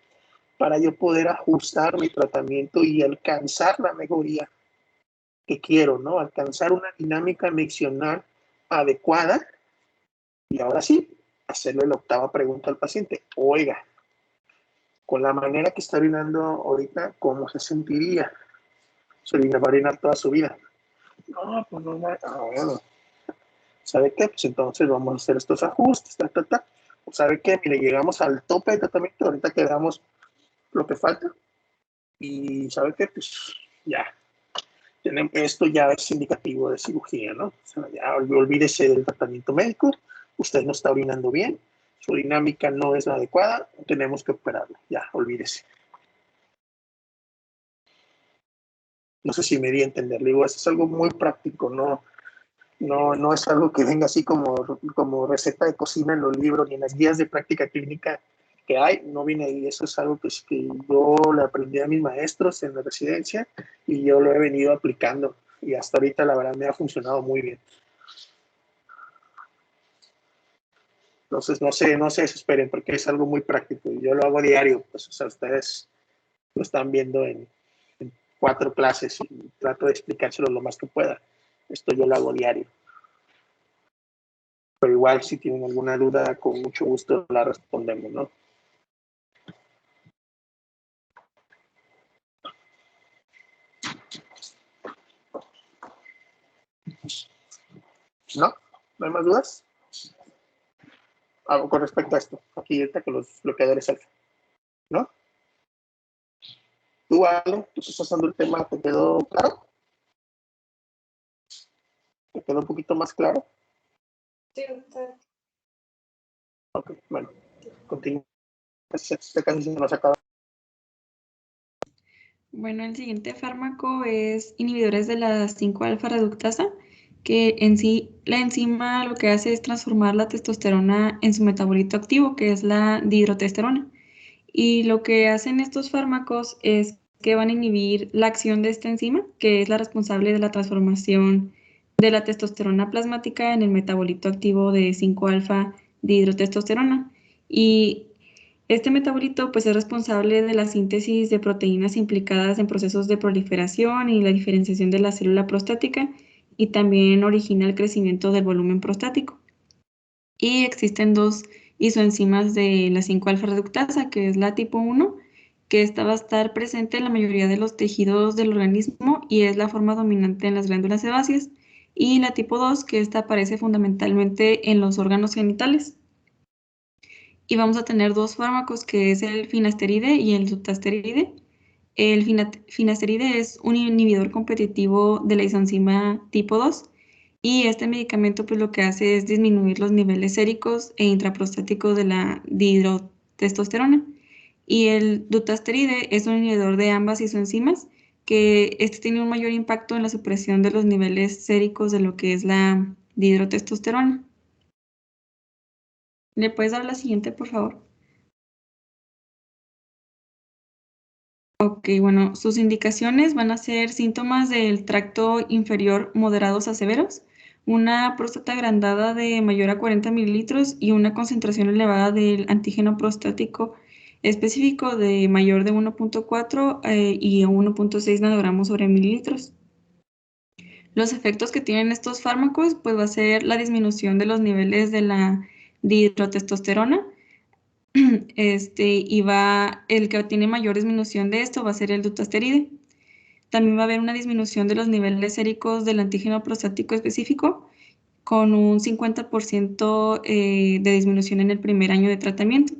para yo poder ajustar mi tratamiento y alcanzar la mejoría que quiero, ¿no? Alcanzar una dinámica miccional adecuada y ahora sí, hacerle la octava pregunta al paciente. Oiga, con la manera que está orinando ahorita, ¿cómo se sentiría? Se va a orinar toda su vida. No, pues no, bueno. ¿Sabe qué? Pues entonces vamos a hacer estos ajustes, ¿Sabe qué? Mire, llegamos al tope de tratamiento, ahorita quedamos lo que falta. Y ¿sabe qué? Pues ya. Esto ya es indicativo de cirugía, ¿no? O sea, ya olvídese del tratamiento médico, usted no está orinando bien, su dinámica no es la adecuada, tenemos que operarlo. Ya, olvídese. No sé si me di a entender, digo, eso es algo muy práctico, no es algo que venga así como receta de cocina en los libros ni en las guías de práctica clínica que hay, no viene ahí. Eso es algo que yo le aprendí a mis maestros en la residencia y yo lo he venido aplicando y hasta ahorita la verdad me ha funcionado muy bien. Entonces no se desesperen porque es algo muy práctico y yo lo hago diario, pues o sea, ustedes lo están viendo en 4 clases y trato de explicárselo lo más que pueda. Esto yo lo hago diario. Pero igual si tienen alguna duda, con mucho gusto la respondemos, ¿no? ¿No? ¿No hay más dudas? Con respecto a esto, aquí ahorita con los bloqueadores alfa, ¿no? Tú, Ale, tú estás pasando el tema, ¿te quedó claro? ¿Te quedó un poquito más claro? Sí, está. Ok, bueno, continúa. Este casi se nos acaba. Bueno, el siguiente fármaco es inhibidores de la 5-alfa reductasa, que en sí la enzima lo que hace es transformar la testosterona en su metabolito activo, que es la dihidrotestosterona. Y lo que hacen estos fármacos es que van a inhibir la acción de esta enzima, que es la responsable de la transformación de la testosterona plasmática en el metabolito activo de 5-alfa dihidrotestosterona. Y este metabolito pues, es responsable de la síntesis de proteínas implicadas en procesos de proliferación y la diferenciación de la célula prostática y también origina el crecimiento del volumen prostático. Y existen 2 isoenzimas de la 5-alfa reductasa, que es la tipo 1, que esta va a estar presente en la mayoría de los tejidos del organismo y es la forma dominante en las glándulas sebáceas, y la tipo 2, que esta aparece fundamentalmente en los órganos genitales. Y vamos a tener 2 fármacos, que es el finasteride y el dutasteride. El finasteride es un inhibidor competitivo de la isoenzima tipo 2 y este medicamento pues lo que hace es disminuir los niveles séricos e intraprostáticos de la dihidrotestosterona. Y el dutasteride es un inhibidor de ambas isoenzimas, que este tiene un mayor impacto en la supresión de los niveles séricos de lo que es la dihidrotestosterona. ¿Le puedes dar la siguiente, por favor? Ok, bueno, sus indicaciones van a ser síntomas del tracto inferior moderados a severos, una próstata agrandada de mayor a 40 mililitros y una concentración elevada del antígeno prostático específico de mayor de 1.4 y 1.6 nanogramos sobre mililitros. Los efectos que tienen estos fármacos pues va a ser la disminución de los niveles de la dihidrotestosterona, y el que tiene mayor disminución de esto va a ser el dutasteride. También va a haber una disminución de los niveles séricos del antígeno prostático específico con un 50% de disminución en el primer año de tratamiento.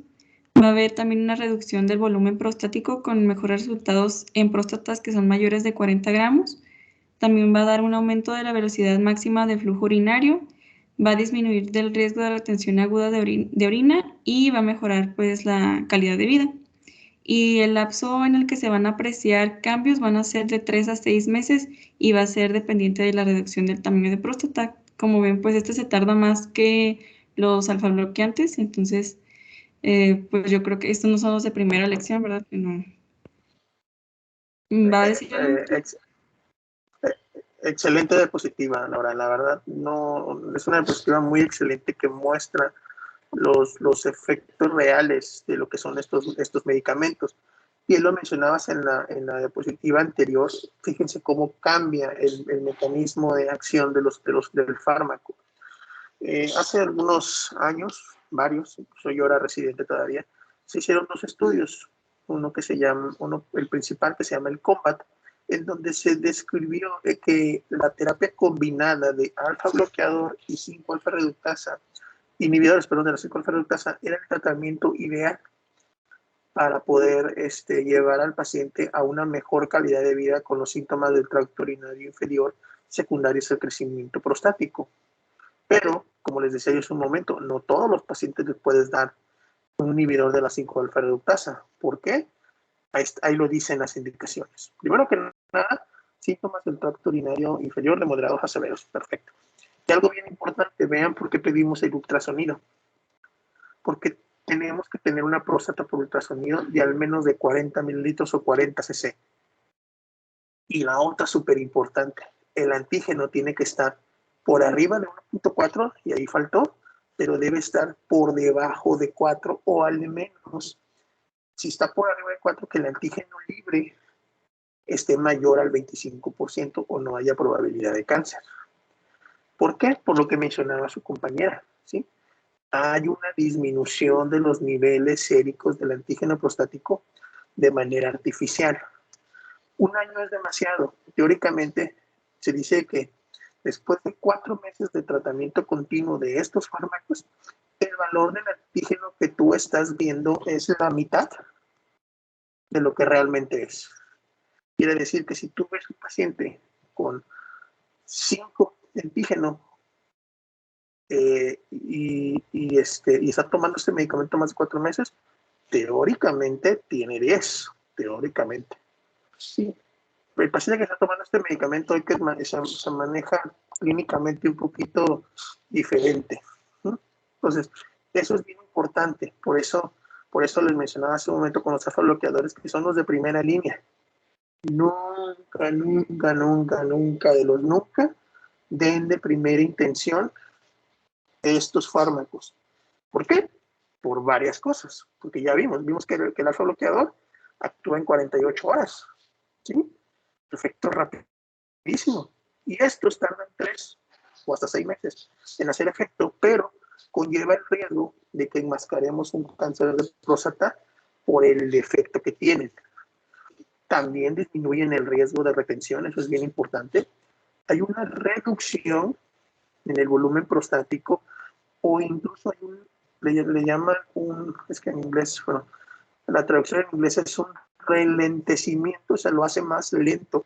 Va a haber también una reducción del volumen prostático con mejores resultados en próstatas que son mayores de 40 gramos. También va a dar un aumento de la velocidad máxima de flujo urinario, va a disminuir del riesgo de retención aguda de orina y va a mejorar pues la calidad de vida. Y el lapso en el que se van a apreciar cambios van a ser de 3 a 6 meses y va a ser dependiente de la reducción del tamaño de próstata. Como ven, pues este se tarda más que los alfa-bloqueantes, entonces pues yo creo que estos no son los de primera elección, ¿verdad? Que no. ¿Va a decir algo? Excelente diapositiva, Laura. La verdad, no, es una diapositiva muy excelente que muestra los efectos reales de lo que son estos medicamentos. Y lo mencionabas en la diapositiva anterior, fíjense cómo cambia el mecanismo de acción del fármaco. Hace algunos años, varios, soy yo ahora residente todavía, se hicieron dos estudios, el principal que se llama el COMBAT, en donde se describió que la terapia combinada de alfa bloqueador y 5-alfa reductasa, inhibidores, perdón, de la 5-alfa reductasa, era el tratamiento ideal para poder llevar al paciente a una mejor calidad de vida con los síntomas del tracto urinario inferior secundarios al crecimiento prostático. Pero, como les decía yo hace un momento, no todos los pacientes les puedes dar un inhibidor de la 5-alfa reductasa. ¿Por qué? Ahí lo dicen las indicaciones. Primero que nada, síntomas del tracto urinario inferior de moderados a severos. Perfecto. Y algo bien importante, vean por qué pedimos el ultrasonido. Porque tenemos que tener una próstata por ultrasonido de al menos de 40 mililitros o 40 cc. Y la otra súper importante, el antígeno tiene que estar por arriba de 1.4, y ahí faltó, pero debe estar por debajo de 4 o al menos, si está por arriba de 4, que el antígeno libre esté mayor al 25% o no haya probabilidad de cáncer. ¿Por qué? Por lo que mencionaba su compañera, ¿sí? Hay una disminución de los niveles séricos del antígeno prostático de manera artificial. Un año es demasiado. Teóricamente, se dice que después de 4 meses de tratamiento continuo de estos fármacos, el valor del antígeno que tú estás viendo es la mitad de lo que realmente es. Quiere decir que si tú ves un paciente con 5 de antígeno y está tomando este medicamento más de 4 meses, teóricamente tiene 10, teóricamente. Sí. El paciente que está tomando este medicamento hay que se maneja clínicamente un poquito diferente. Entonces, eso es bien importante. Por eso les mencionaba hace un momento con los alfa-bloqueadores, que son los de primera línea. Nunca, nunca, nunca, nunca, de los nunca, den de primera intención estos fármacos. ¿Por qué? Por varias cosas. Porque ya vimos que el alfa-bloqueador actúa en 48 horas. ¿Sí? Efecto rapidísimo. Y estos tardan 3 o hasta 6 meses en hacer efecto, pero conlleva el riesgo de que enmascaremos un cáncer de próstata por el efecto que tienen. También disminuyen el riesgo de retención, eso es bien importante. Hay una reducción en el volumen prostático, o incluso hay le llaman es que en inglés, bueno, la traducción en inglés es un ralentecimiento, o sea, lo hace más lento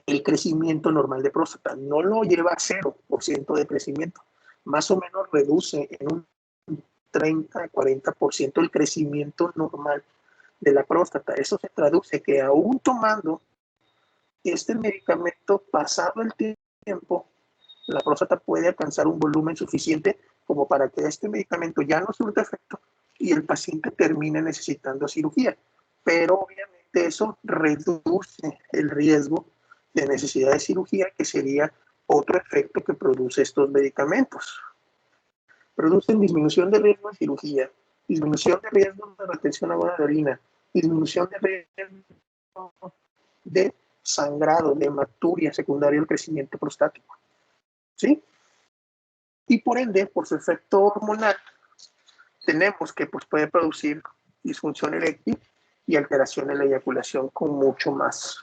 el crecimiento normal de próstata. No lo lleva a 0% de crecimiento, más o menos reduce en un 30-40% el crecimiento normal de la próstata. Eso se traduce que aún tomando este medicamento, pasado el tiempo, la próstata puede alcanzar un volumen suficiente como para que este medicamento ya no surta efecto y el paciente termine necesitando cirugía. Pero obviamente eso reduce el riesgo de necesidad de cirugía, que sería otro efecto que produce estos medicamentos. Producen disminución de riesgo de cirugía, disminución de riesgo de retención aguda de orina, disminución de riesgo de sangrado, de hematuria secundaria al crecimiento prostático. ¿Sí? Y por ende, por su efecto hormonal, tenemos que pues, puede producir disfunción eréctil y alteración en la eyaculación con mucho más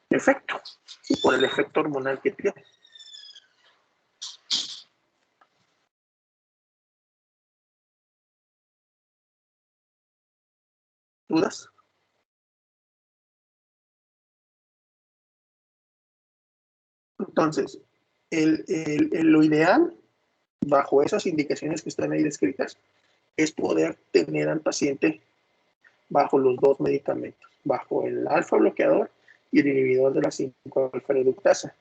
efecto, y por el efecto hormonal que tiene. ¿Dudas? Entonces, lo ideal, bajo esas indicaciones que están ahí descritas, es poder tener al paciente bajo los dos medicamentos, bajo el alfa bloqueador y el inhibidor de la 5-alfa reductasa.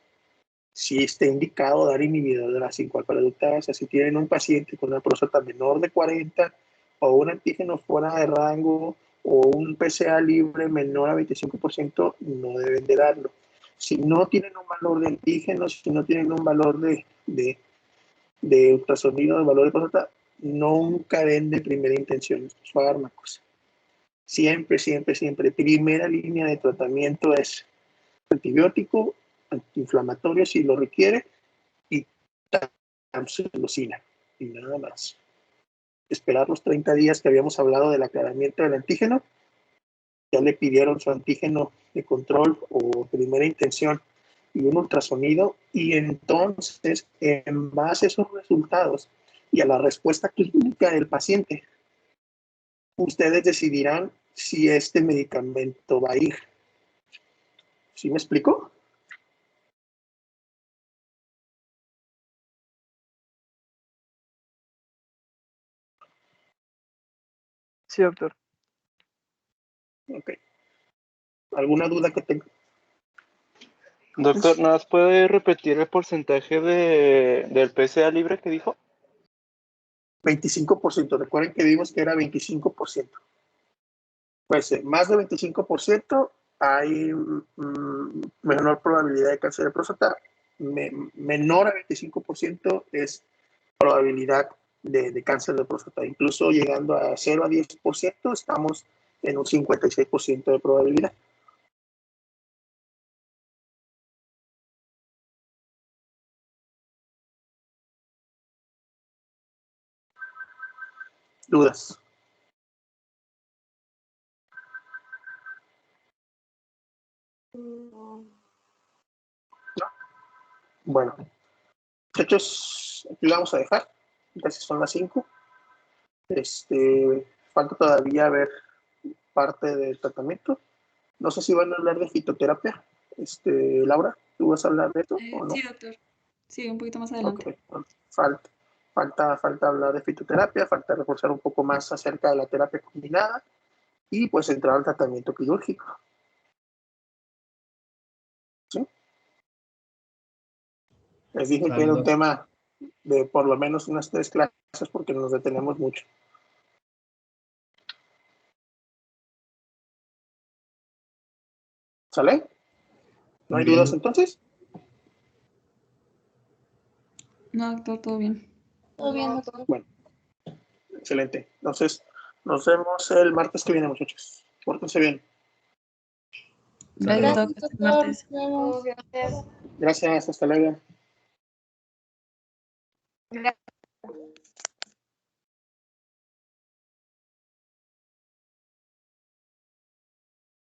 Si está indicado dar inhibidor de la 5-alfa reductasa, si tienen un paciente con una próstata menor de 40 o un antígeno fuera de rango o un PSA libre menor a 25%, no deben de darlo. Si no tienen un valor de antígenos, si no tienen un valor de ultrasonido, de valor de próstata, nunca den de primera intención estos fármacos. Siempre, siempre, siempre. Primera línea de tratamiento es antibiótico, antiinflamatorio si lo requiere y tamsulosin y nada más. Esperar los 30 días que habíamos hablado del aclaramiento del antígeno. Ya le pidieron su antígeno de control o primera intención y un ultrasonido, y entonces en base a esos resultados y a la respuesta clínica del paciente, ustedes decidirán si este medicamento va a ir. ¿Sí me explico? Sí, doctor. Ok. ¿Alguna duda que tenga? Doctor, ¿nada más puede repetir el porcentaje del PSA libre que dijo? 25%. Recuerden que vimos que era 25%. Pues más de 25% hay menor probabilidad de cáncer de próstata. Menor a 25% es probabilidad de cáncer de próstata. Incluso llegando a 0 a 10%, estamos en un 56% de probabilidad. ¿Dudas? No. Bueno, muchachos, aquí la vamos a dejar. Casi son las 5. Falta todavía ver parte del tratamiento. No sé si van a hablar de fitoterapia. Laura, ¿tú vas a hablar de esto o no? Sí, doctor. Sí, un poquito más adelante. Okay. Falta hablar de fitoterapia, falta reforzar un poco más acerca de la terapia combinada y pues entrar al tratamiento quirúrgico. ¿Sí? Les dije que era un tema de por lo menos unas 3 clases porque nos detenemos mucho. ¿Sale? ¿No hay dudas entonces? No, doctor, todo bien. Todo bien, doctor. Bueno, excelente. Entonces, nos vemos el martes que viene, muchachos. Pórtense bien. Gracias, Gracias, doctor. doctor. Martes. Gracias. Gracias, hasta luego. Gracias.